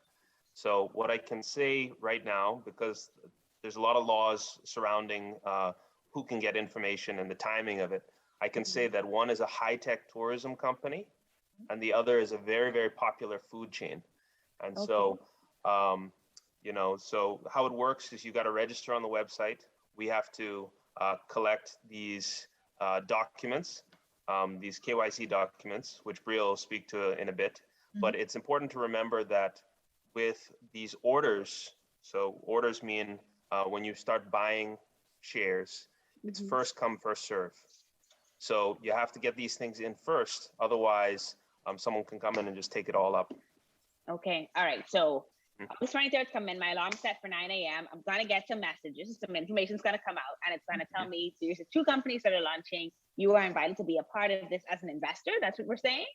So what I can say right now, because there's a lot of laws surrounding who can get information and the timing of it, I can say that one is a high-tech tourism company and the other is a very, very popular food chain. And so, so how it works is you got to register on the website. We have to collect these documents, these KYC documents, which Bria will speak to in a bit. But it's important to remember that with these orders, so orders mean when you start buying shares, it's first come, first serve. So you have to get these things in first. Otherwise, someone can come in and just take it all up. Okay. All right. So August 23rd come in. My alarm set for 9 a.m. I'm going to get some messages. Some information's going to come out, and it's going to tell me there's 2 companies that are launching. You are invited to be a part of this as an investor. That's what we're saying?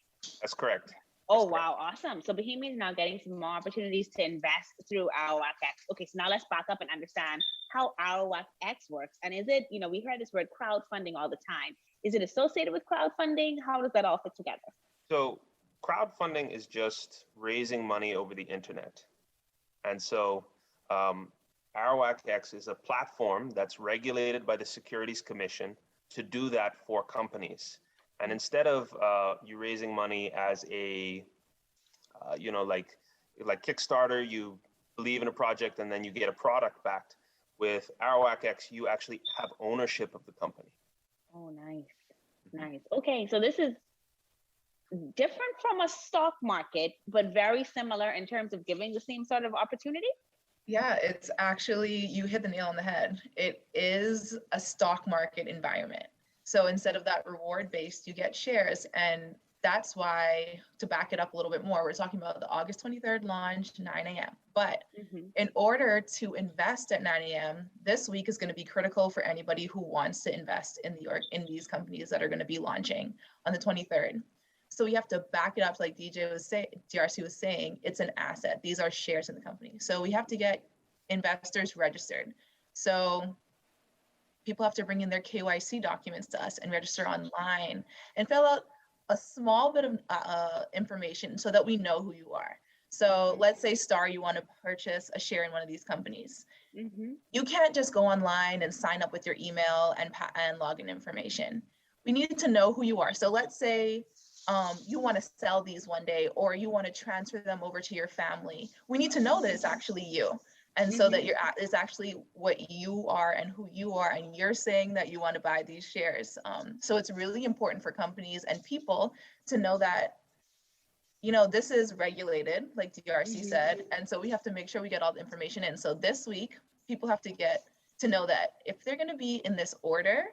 That's correct. Oh, wow. Awesome. So Bahamians now getting some more opportunities to invest through ArawakX. Okay, so now let's back up and understand how ArawakX works. And is it, we heard this word crowdfunding all the time. Is it associated with crowdfunding? How does that all fit together? So crowdfunding is just raising money over the internet. And so ArawakX is a platform that's regulated by the Securities Commission to do that for companies. And instead of you raising money as a, like Kickstarter, you believe in a project and then you get a product backed. With ArawakX, you actually have ownership of the company. Oh, nice. Nice. Okay, so this is different from a stock market, but very similar in terms of giving the same sort of opportunity? Yeah, it's actually, you hit the nail on the head. It is a stock market environment. So instead of that reward-based, you get shares. And that's why, to back it up a little bit more, we're talking about the August 23rd launch, 9 a.m. But in order to invest at 9 a.m., this week is going to be critical for anybody who wants to invest in these companies that are going to be launching on the 23rd. So we have to back it up, like DRC was saying, it's an asset. These are shares in the company. So we have to get investors registered. So people have to bring in their KYC documents to us and register online and fill out a small bit of information so that we know who you are. So let's say, Star, you want to purchase a share in one of these companies. You can't just go online and sign up with your email and login information. We need to know who you are. So let's say you want to sell these one day, or you want to transfer them over to your family. We need to know that it's actually you. And so that it's actually what you are and who you are, and you're saying that you want to buy these shares. So it's really important for companies and people to know that, this is regulated, like DRC said. And so we have to make sure we get all the information in. So this week, people have to get to know that if they're going to be in this order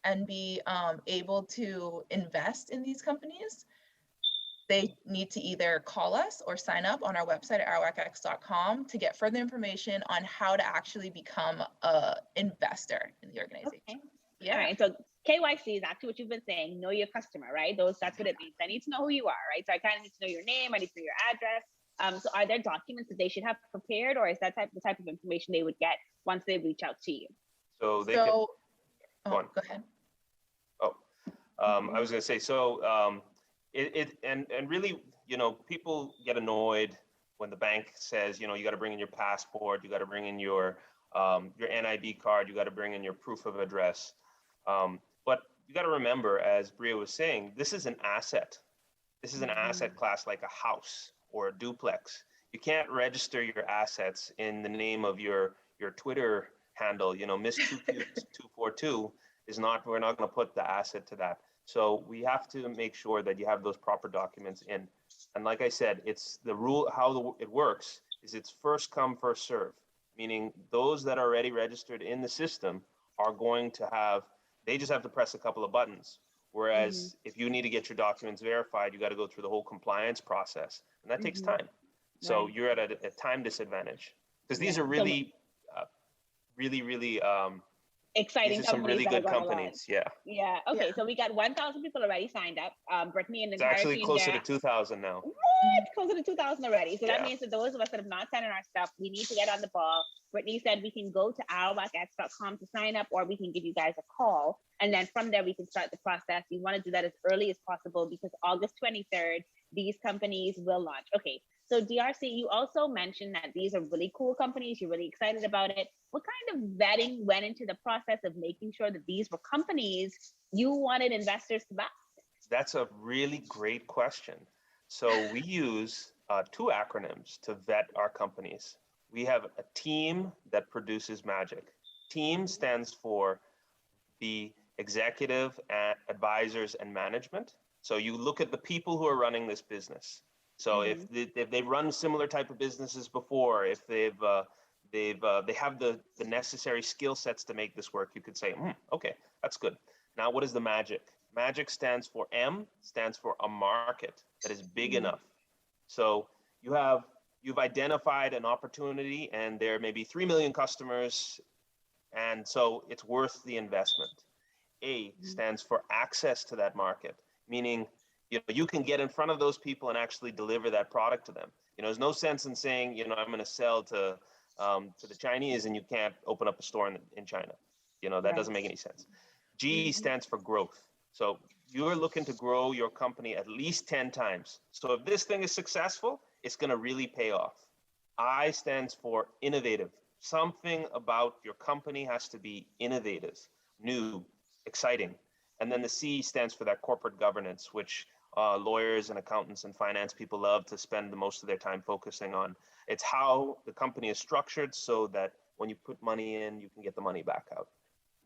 and be able to invest in these companies, they need to either call us or sign up on our website at ArawakX.com to get further information on how to actually become an investor in the organization. Okay. Yeah. All right. So KYC is actually what you've been saying. Know your customer, right? That's what it means. I need to know who you are, right? So I kind of need to know your name. I need to know your address. So are there documents that they should have prepared, or is that the type of information they would get once they reach out to you? So they go ahead. I was going to say, and really, people get annoyed when the bank says, you got to bring in your passport, you got to bring in your NID card, you got to bring in your proof of address. But you got to remember, as Bria was saying, this is an asset. This is an asset class like a house or a duplex. You can't register your assets in the name of your Twitter handle. Miss 242 is not. We're not going to put the asset to that. So we have to make sure that you have those proper documents in. And like I said, it's the rule, it works is it's first come, first serve, meaning those that are already registered in the system are going to they just have to press a couple of buttons. Whereas if you need to get your documents verified, you got to go through the whole compliance process, and that takes time. So you're at a time disadvantage, because these are really, really exciting. These are some really good companies. Yeah. Yeah. Okay. So we got 1,000 people already signed up. Brittany and the it's actually closer to 2,000 now. What? Closer to 2,000 already. So that means that those of us that have not signed our stuff, we need to get on the ball. Brittany said we can go to ArawakX.com to sign up, or we can give you guys a call, and then from there we can start the process. We want to do that as early as possible because August 23rd, these companies will launch. Okay. So DRC, you also mentioned that these are really cool companies. You're really excited about it. What kind of vetting went into the process of making sure that these were companies you wanted investors to back? That's a really great question. So we use 2 acronyms to vet our companies. We have a team that produces magic. Team stands for the executive, advisors, and management. So you look at the people who are running this business. So if they've run similar type of businesses before, if they have the necessary skill sets to make this work, you could say, okay, that's good. Now, what is the magic? Magic stands for stands for a market that is big enough. So you've identified an opportunity, and there may be 3 million customers, and so it's worth the investment. A stands for access to that market, meaning you can get in front of those people and actually deliver that product to them. There's no sense in saying, I'm going to sell to the Chinese and you can't open up a store in China. That doesn't make any sense. G stands for growth. So you're looking to grow your company at least 10 times. So if this thing is successful, it's going to really pay off. I stands for innovative. Something about your company has to be innovative, new, exciting. And then the C stands for that corporate governance, which lawyers and accountants and finance people love to spend the most of their time focusing on. It's how the company is structured so that when you put money in, you can get the money back out.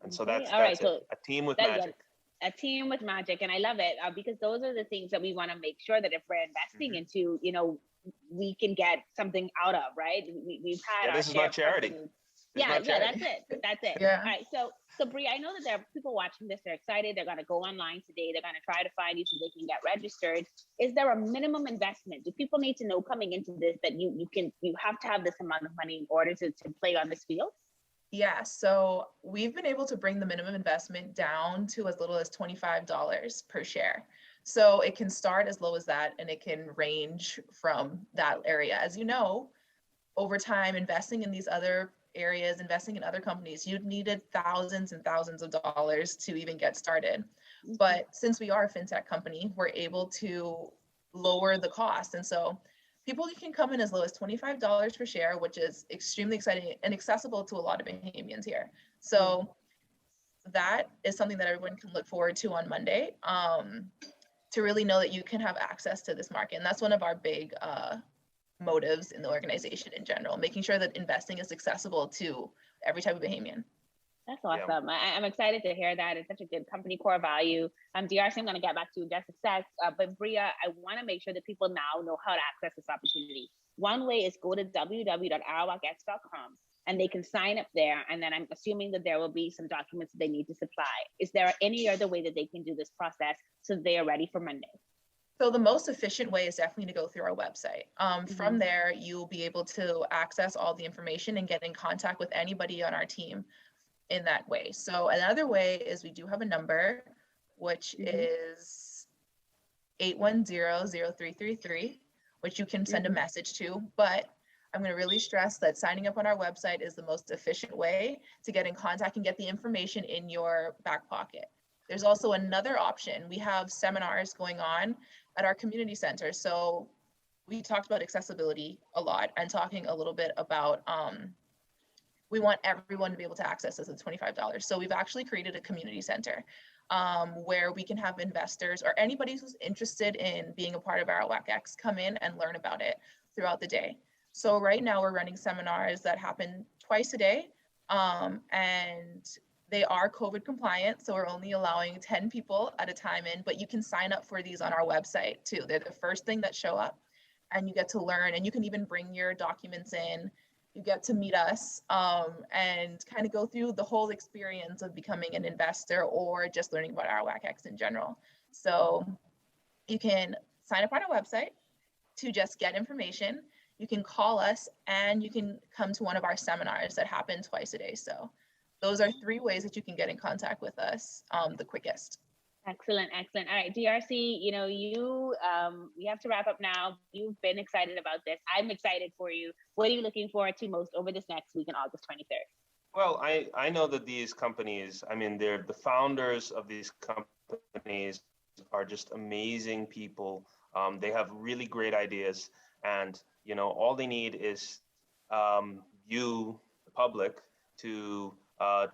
And so that's it. So A team with magic. A team with magic. And I love it because those are the things that we want to make sure that if we're investing into, we can get something out of, right? We've had this is not charity. That's it. Yeah. All right. So Bria, I know that there are people watching this. They're excited. They're going to go online today. They're going to try to find you so they can get registered. Is there a minimum investment? Do people need to know coming into this that you have to have this amount of money in order to play on this field? Yeah, so we've been able to bring the minimum investment down to as little as $25 per share. So it can start as low as that, and it can range from that area. As you know, over time, investing in these other areas, investing in other companies, you'd needed thousands and thousands of dollars to even get started. But since we are a fintech company, we're able to lower the cost. And so people can come in as low as $25 per share, which is extremely exciting and accessible to a lot of Bahamians here. So that is something that everyone can look forward to on Monday, to really know that you can have access to this market. And that's one of our big motives in the organization in general, making sure that investing is accessible to every type of Bahamian. That's awesome. Yeah. I'm excited to hear that. It's such a good company core value. DRC, I'm going to get back to you in just a sec. But Bria, I want to make sure that people now know how to access this opportunity. One way is go to www.ArawakX.com and they can sign up there. And then I'm assuming that there will be some documents that they need to supply. Is there any other way that they can do this process so they are ready for Monday? So the most efficient way is definitely to go through our website. From there, you'll be able to access all the information and get in contact with anybody on our team in that way. So another way is we do have a number, which is 810-0333, which you can send a message to. But I'm going to really stress that signing up on our website is the most efficient way to get in contact and get the information in your back pocket. There's also another option. We have seminars going on at our community center. So we talked about accessibility a lot and talking a little bit about we want everyone to be able to access this at $25. So we've actually created a community center where we can have investors or anybody who's interested in being a part of ArawakX come in and learn about it throughout the day. So right now we're running seminars that happen twice a day, and they are COVID compliant. So we're only allowing 10 people at a time in, but you can sign up for these on our website too. They're the first thing that show up, and you get to learn, and you can even bring your documents in. You get to meet us and kind of go through the whole experience of becoming an investor or just learning about ArawakX in general. So you can sign up on our website to just get information. You can call us, and you can come to one of our seminars that happen twice a day. So those are 3 ways that you can get in contact with us the quickest. Excellent. All right, DRC, we have to wrap up now. You've been excited about this. I'm excited for you. What are you looking forward to most over this next week on August 23rd? Well, I know that these companies, they're the founders of these companies are just amazing people. They have really great ideas, and all they need is you, the public, to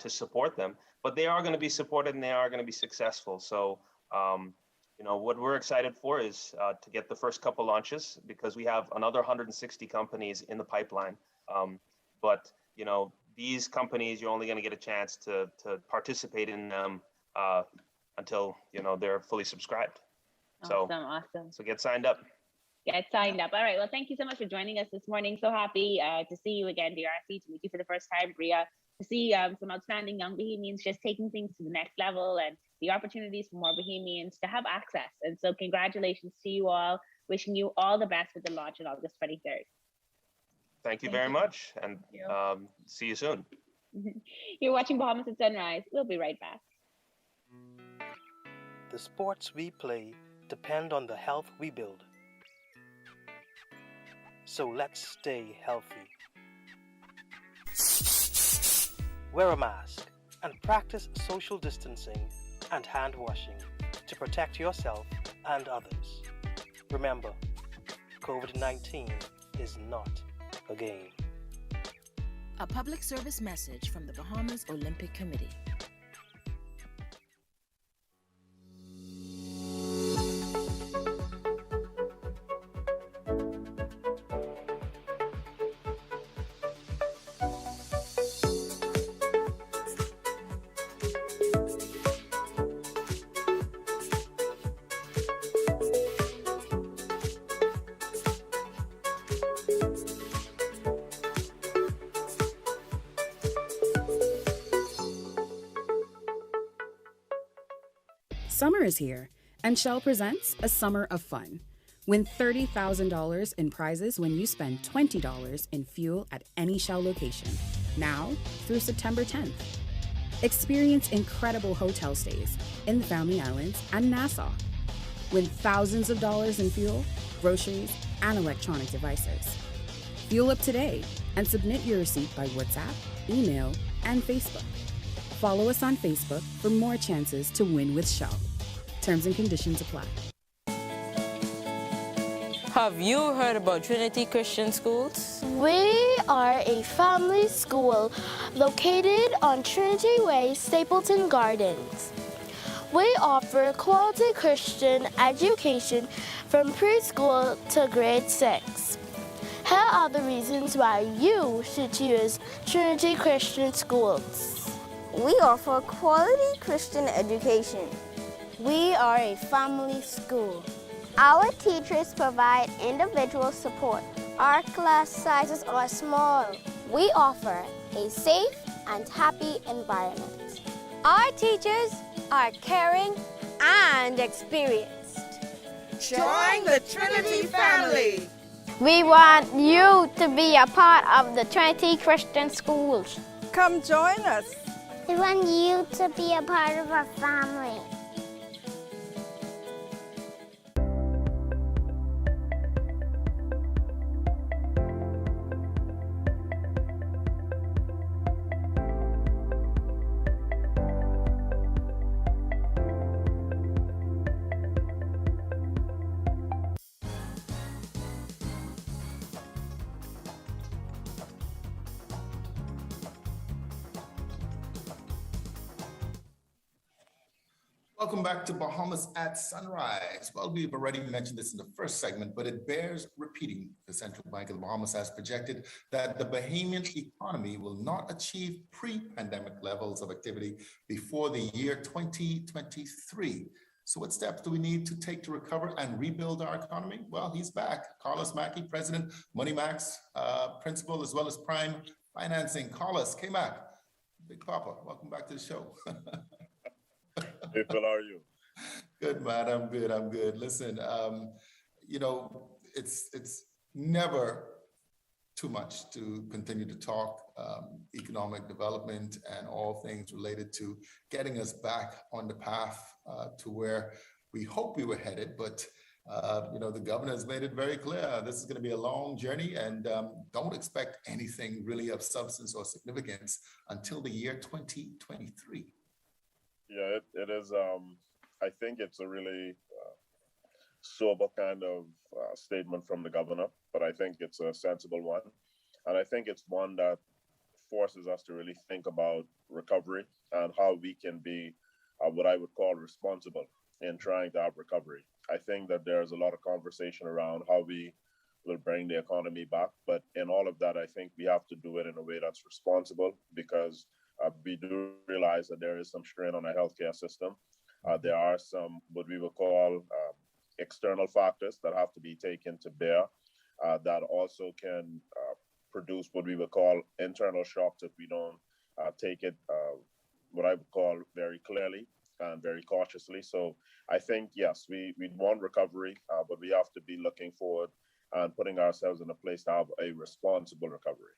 support them. But they are going to be supported, and they are going to be successful. So, what we're excited for is to get the first couple launches, because we have another 160 companies in the pipeline. But these companies, you're only going to get a chance to participate in them until they're fully subscribed. Awesome. So get signed up. Get signed up. All right. Well, thank you so much for joining us this morning. So happy to see you again, DRC, to meet you for the first time, Bria, to see some outstanding young Bahamians just taking things to the next level and the opportunities for more Bahamians to have access. And so congratulations to you all. Wishing you all the best with the launch on August 23rd. Thank you very much. And see you soon. You're watching Bahamas at Sunrise. We'll be right back. The sports we play depend on the health we build. So let's stay healthy. Wear a mask and practice social distancing and hand washing to protect yourself and others. Remember, COVID-19 is not a game. A public service message from the Bahamas Olympic Committee. Summer is here, and Shell presents a summer of fun. Win $30,000 in prizes when you spend $20 in fuel at any Shell location, now through September 10th. Experience incredible hotel stays in the Family Islands and Nassau. Win thousands of dollars in fuel, groceries, and electronic devices. Fuel up today and submit your receipt by WhatsApp, email, and Facebook. Follow us on Facebook for more chances to win with Shell. Terms and conditions apply. Have you heard about Trinity Christian Schools? We are a family school located on Trinity Way, Stapleton Gardens. We offer quality Christian education from preschool to grade 6. Here are the reasons why you should choose Trinity Christian Schools. We offer quality Christian education. We are a family school. Our teachers provide individual support. Our class sizes are small. We offer a safe and happy environment. Our teachers are caring and experienced. Join the Trinity family. We want you to be a part of the Trinity Christian Schools. Come join us. We want you to be a part of our family. Welcome back to Bahamas at Sunrise. Well, we've already mentioned this in the first segment, but it bears repeating. The Central Bank of the Bahamas has projected that the Bahamian economy will not achieve pre-pandemic levels of activity before the year 2023. So what steps do we need to take to recover and rebuild our economy? Well, he's back. Karlos Mackey, President, MoneyMax, Principal, as well as Prime Financing. Karlos, K-Mac, Big Papa, welcome back to the show. Hey, Phil, how are you? Good, man. I'm good. Listen, it's never too much to continue to talk economic development and all things related to getting us back on the path to where we hope we were headed. But, the governor has made it very clear this is going to be a long journey, and don't expect anything really of substance or significance until the year 2023. Yeah, it is. I think it's a really sober kind of statement from the governor, but I think it's a sensible one. And I think it's one that forces us to really think about recovery and how we can be what I would call responsible in trying to have recovery. I think that there's a lot of conversation around how we will bring the economy back. But in all of that, I think we have to do it in a way that's responsible, because We do realize that there is some strain on our healthcare system. There are some what we would call external factors that have to be taken to bear that also can produce what we would call internal shocks if we don't take it what I would call very clearly and very cautiously. So I think, yes, we want recovery, but we have to be looking forward and putting ourselves in a place to have a responsible recovery.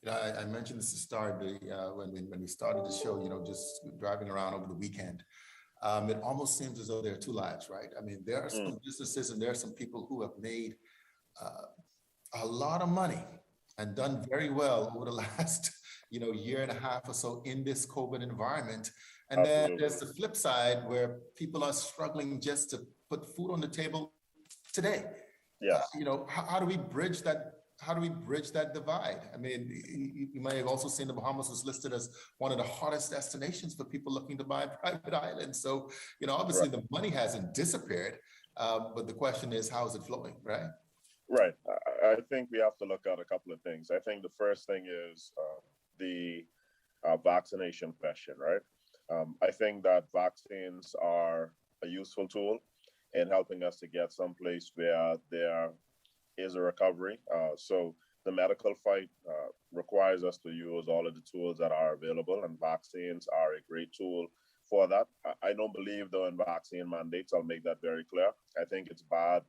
You know, I mentioned this to start when we started the show, you know, just driving around over the weekend. It almost seems as though there are two lives, right? I mean, there are some businesses and there are some people who have made a lot of money and done very well over the last, you know, year and a half or so in this COVID environment. And then there's the flip side where people are struggling just to put food on the table today. Yeah. You know, how do we bridge that? How do we bridge that divide? I mean, you might have also seen the Bahamas was listed as one of the hottest destinations for people looking to buy private islands. So, you know, obviously the money hasn't disappeared, but the question is, how is it flowing, right? Right. I think we have to look at a couple of things. I think the first thing is the vaccination question, right? I think that vaccines are a useful tool in helping us to get someplace where there is a recovery. So the medical fight requires us to use all of the tools that are available, and vaccines are a great tool for that. I don't believe, though, in vaccine mandates. I'll make that very clear. I think it's bad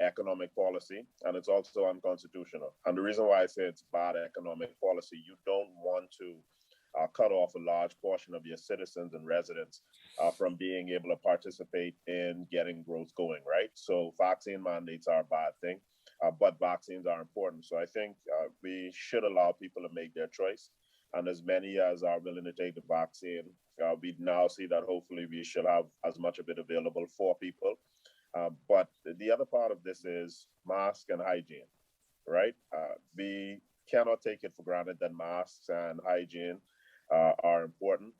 economic policy, and it's also unconstitutional. And the reason why I say it's bad economic policy, you don't want to cut off a large portion of your citizens and residents from being able to participate in getting growth going, right? So vaccine mandates are a bad thing, but vaccines are important. So I think we should allow people to make their choice. And as many as are willing to take the vaccine, we now see that hopefully we should have as much of it available for people. But the other part of this is mask and hygiene, right? We cannot take it for granted that masks and hygiene are important.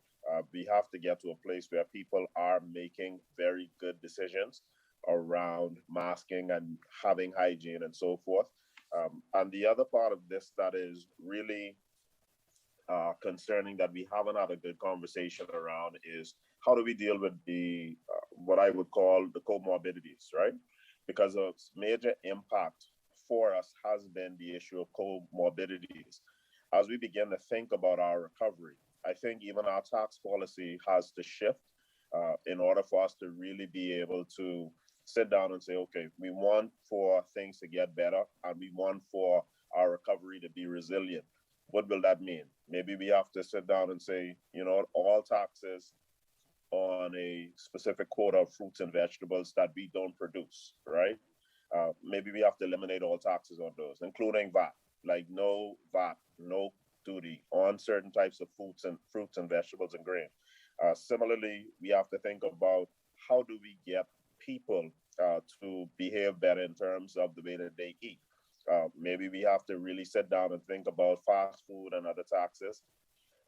We have to get to a place where people are making very good decisions around masking and having hygiene and so forth. And the other part of this that is really concerning that we haven't had a good conversation around is how do we deal with the what I would call the comorbidities, right? Because a major impact for us has been the issue of comorbidities. As we begin to think about our recovery, I think even our tax policy has to shift in order for us to really be able to sit down and say, okay, we want for things to get better and we want for our recovery to be resilient. What will that mean? Maybe we have to sit down and say, you know, all taxes on a specific quota of fruits and vegetables that we don't produce, right? Maybe we have to eliminate all taxes on those, including VAT, like no VAT, no duty on certain types of fruits and vegetables and grain. Similarly, we have to think about how do we get people to behave better in terms of the way that they eat. Maybe we have to really sit down and think about fast food and other taxes.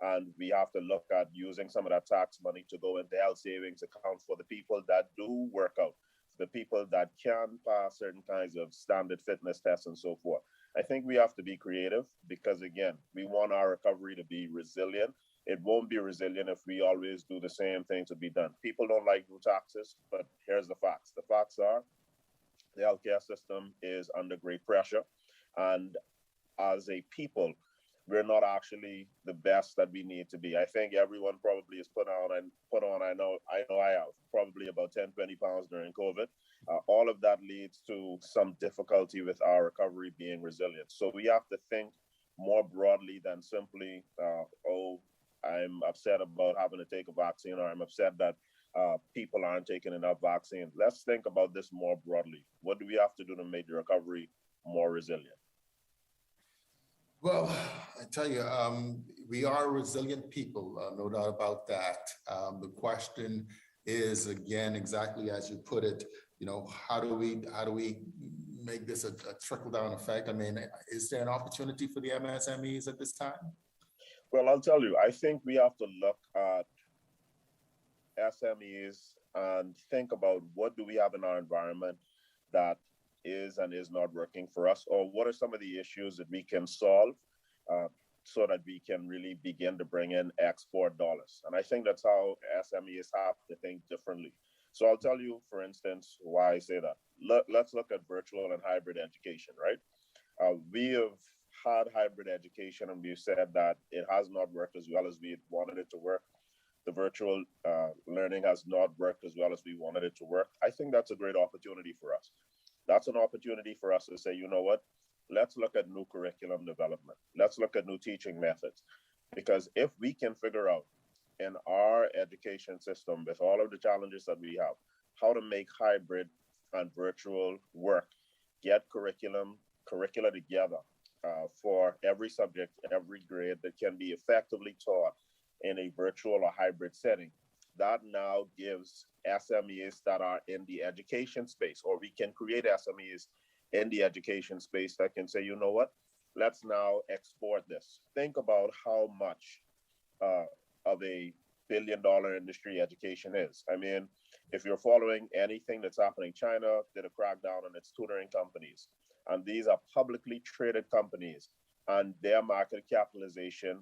And we have to look at using some of that tax money to go into health savings accounts for the people that do work out, the people that can pass certain kinds of standard fitness tests and so forth. I think we have to be creative because, again, we want our recovery to be resilient. It won't be resilient if we always do the same thing to be done. People don't like new taxes, but here's the facts. The facts are the healthcare system is under great pressure. And as a people, we're not actually the best that we need to be. I think everyone probably has put on, I know I have, probably about 10, 20 pounds during COVID. All of that leads to some difficulty with our recovery being resilient. So we have to think more broadly than simply, I'm upset about having to take a vaccine, or I'm upset that people aren't taking enough vaccine. Let's think about this more broadly. What do we have to do to make the recovery more resilient? Well, I tell you, we are resilient people, no doubt about that. The question is, again, exactly as you put it, you know, how do we make this a trickle-down effect? I mean, is there an opportunity for the MSMEs at this time? Well, I'll tell you, I think we have to look at SMEs and think about what do we have in our environment that is and is not working for us, or what are some of the issues that we can solve so that we can really begin to bring in export dollars. And I think that's how SMEs have to think differently. So I'll tell you, for instance, why I say that. Let's look at virtual and hybrid education, right? We have had hybrid education, and we've said that it has not worked as well as we wanted it to work. The virtual learning has not worked as well as we wanted it to work. I think that's a great opportunity for us. That's an opportunity for us to say, you know what? Let's look at new curriculum development. Let's look at new teaching methods. Because if we can figure out in our education system, with all of the challenges that we have, how to make hybrid and virtual work, get curricula together for every subject, every grade that can be effectively taught in a virtual or hybrid setting, that now gives SMEs that are in the education space, or we can create SMEs in the education space that can say, you know what, let's now export this. Think about how much of a billion-dollar industry education is. I mean, if you're following anything that's happening, China did a crackdown on its tutoring companies, and these are publicly traded companies, and their market capitalization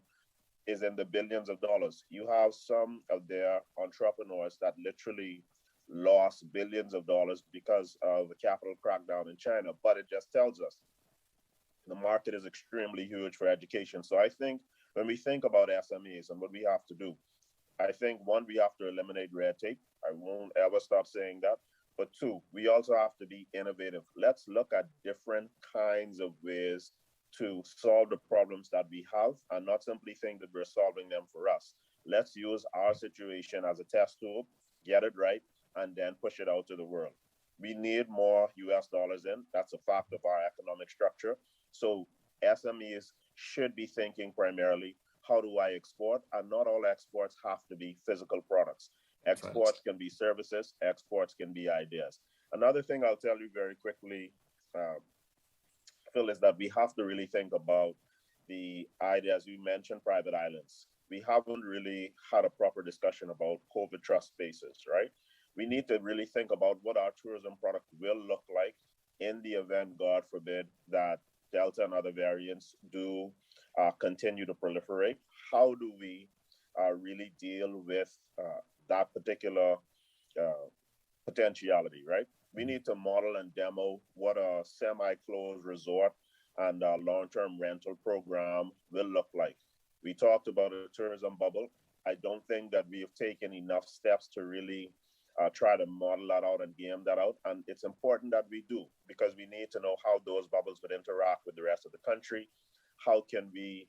is in the billions of dollars. You have some of their entrepreneurs that literally lost billions of dollars because of the capital crackdown in China, but it just tells us the market is extremely huge for education. So I think when we think about SMEs and what we have to do, I think one, we have to eliminate red tape. I won't ever stop saying that. But two, we also have to be innovative. Let's look at different kinds of ways to solve the problems that we have and not simply think that we're solving them for us. Let's use our situation as a test tube, get it right, and then push it out to the world. We need more US dollars in. That's a fact of our economic structure. So SMEs should be thinking primarily, how do I export? And not all exports have to be physical products. Exports can be services, exports can be ideas. Another thing I'll tell you very quickly, Phil, is that we have to really think about the ideas. You mentioned private islands. We haven't really had a proper discussion about COVID trust spaces, right? We need to really think about what our tourism product will look like in the event, God forbid, that Delta and other variants do continue to proliferate. How do we really deal with that particular potentiality, right? We need to model and demo what a semi-closed resort and a long-term rental program will look like. We talked about a tourism bubble. I don't think that we have taken enough steps to really try to model that out and game that out. And it's important that we do, because we need to know how those bubbles would interact with the rest of the country. How can we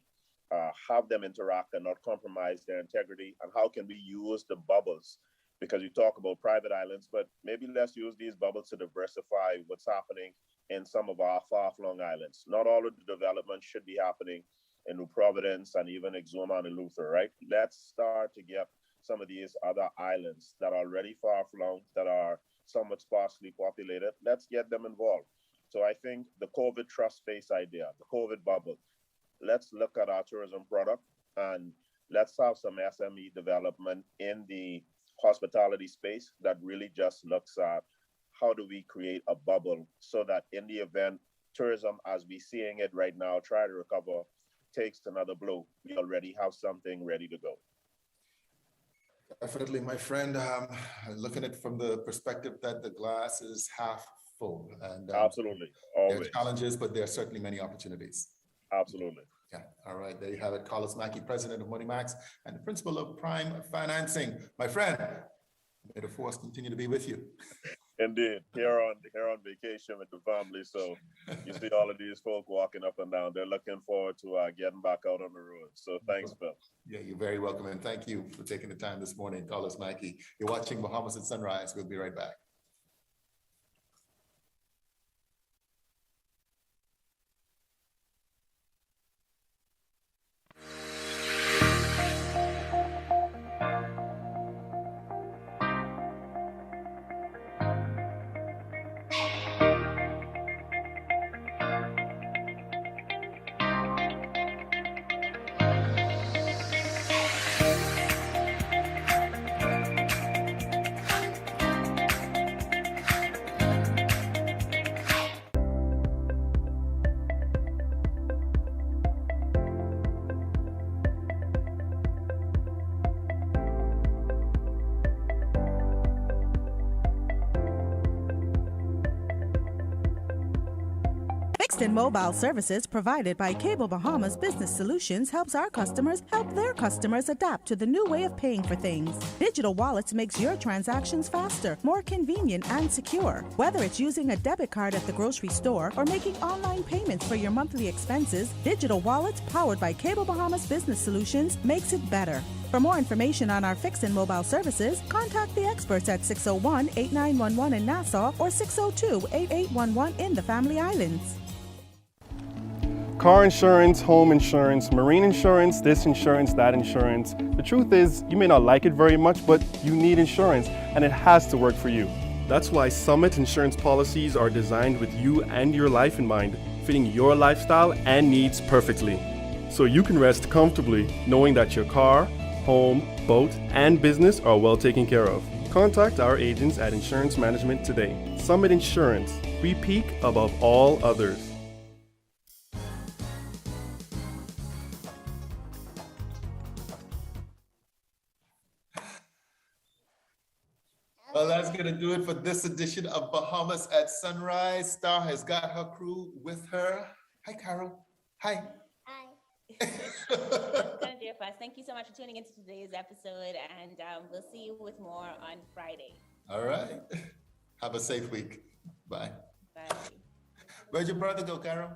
have them interact and not compromise their integrity? And how can we use the bubbles? Because you talk about private islands, but maybe let's use these bubbles to diversify what's happening in some of our far-flung islands. Not all of the development should be happening in New Providence and even Exuma and Eleuthera, right? Let's start to get some of these other islands that are already far-flung, that are somewhat sparsely populated. Let's get them involved. So I think the COVID trust space idea, the COVID bubble, let's look at our tourism product and let's have some SME development in the hospitality space that really just looks at how do we create a bubble so that in the event tourism, as we're seeing it right now, try to recover, takes another blow, we already have something ready to go. Definitely, my friend. Looking at it from the perspective that the glass is half full. And absolutely, there are challenges, but there are certainly many opportunities. Absolutely. Yeah. All right. There you have it. Karlos Mackey, president of MoneyMax and the principal of Prime Financing. My friend, may the force continue to be with you. Indeed. Here on vacation with the family. So you see all of these folk walking up and down. They're looking forward to getting back out on the road. So thanks, Phil. Yeah, you're very welcome. And thank you for taking the time this morning, Karlos Mackey. You're watching Bahamas at Sunrise. We'll be right back. Fixed and mobile services provided by Cable Bahamas Business Solutions helps our customers help their customers adapt to the new way of paying for things. Digital wallets makes your transactions faster, more convenient, and secure. Whether it's using a debit card at the grocery store or making online payments for your monthly expenses, Digital Wallets powered by Cable Bahamas Business Solutions makes it better. For more information on our fixed and mobile services, contact the experts at 601-8911 in Nassau or 602-8811 in the Family Islands. Car insurance, home insurance, marine insurance, this insurance, that insurance. The truth is, you may not like it very much, but you need insurance, and it has to work for you. That's why Summit insurance policies are designed with you and your life in mind, fitting your lifestyle and needs perfectly. So you can rest comfortably knowing that your car, home, boat, and business are well taken care of. Contact our agents at Insurance Management today. Summit Insurance. We peak above all others. Well, that's going to do it for this edition of Bahamas at Sunrise. Star has got her crew with her. Hi, Carol. Hi. That's gonna do it for us. Thank you so much for tuning into today's episode, and we'll see you with more on Friday. All right. Have a safe week. Bye. Bye. Where'd your brother go, Carol?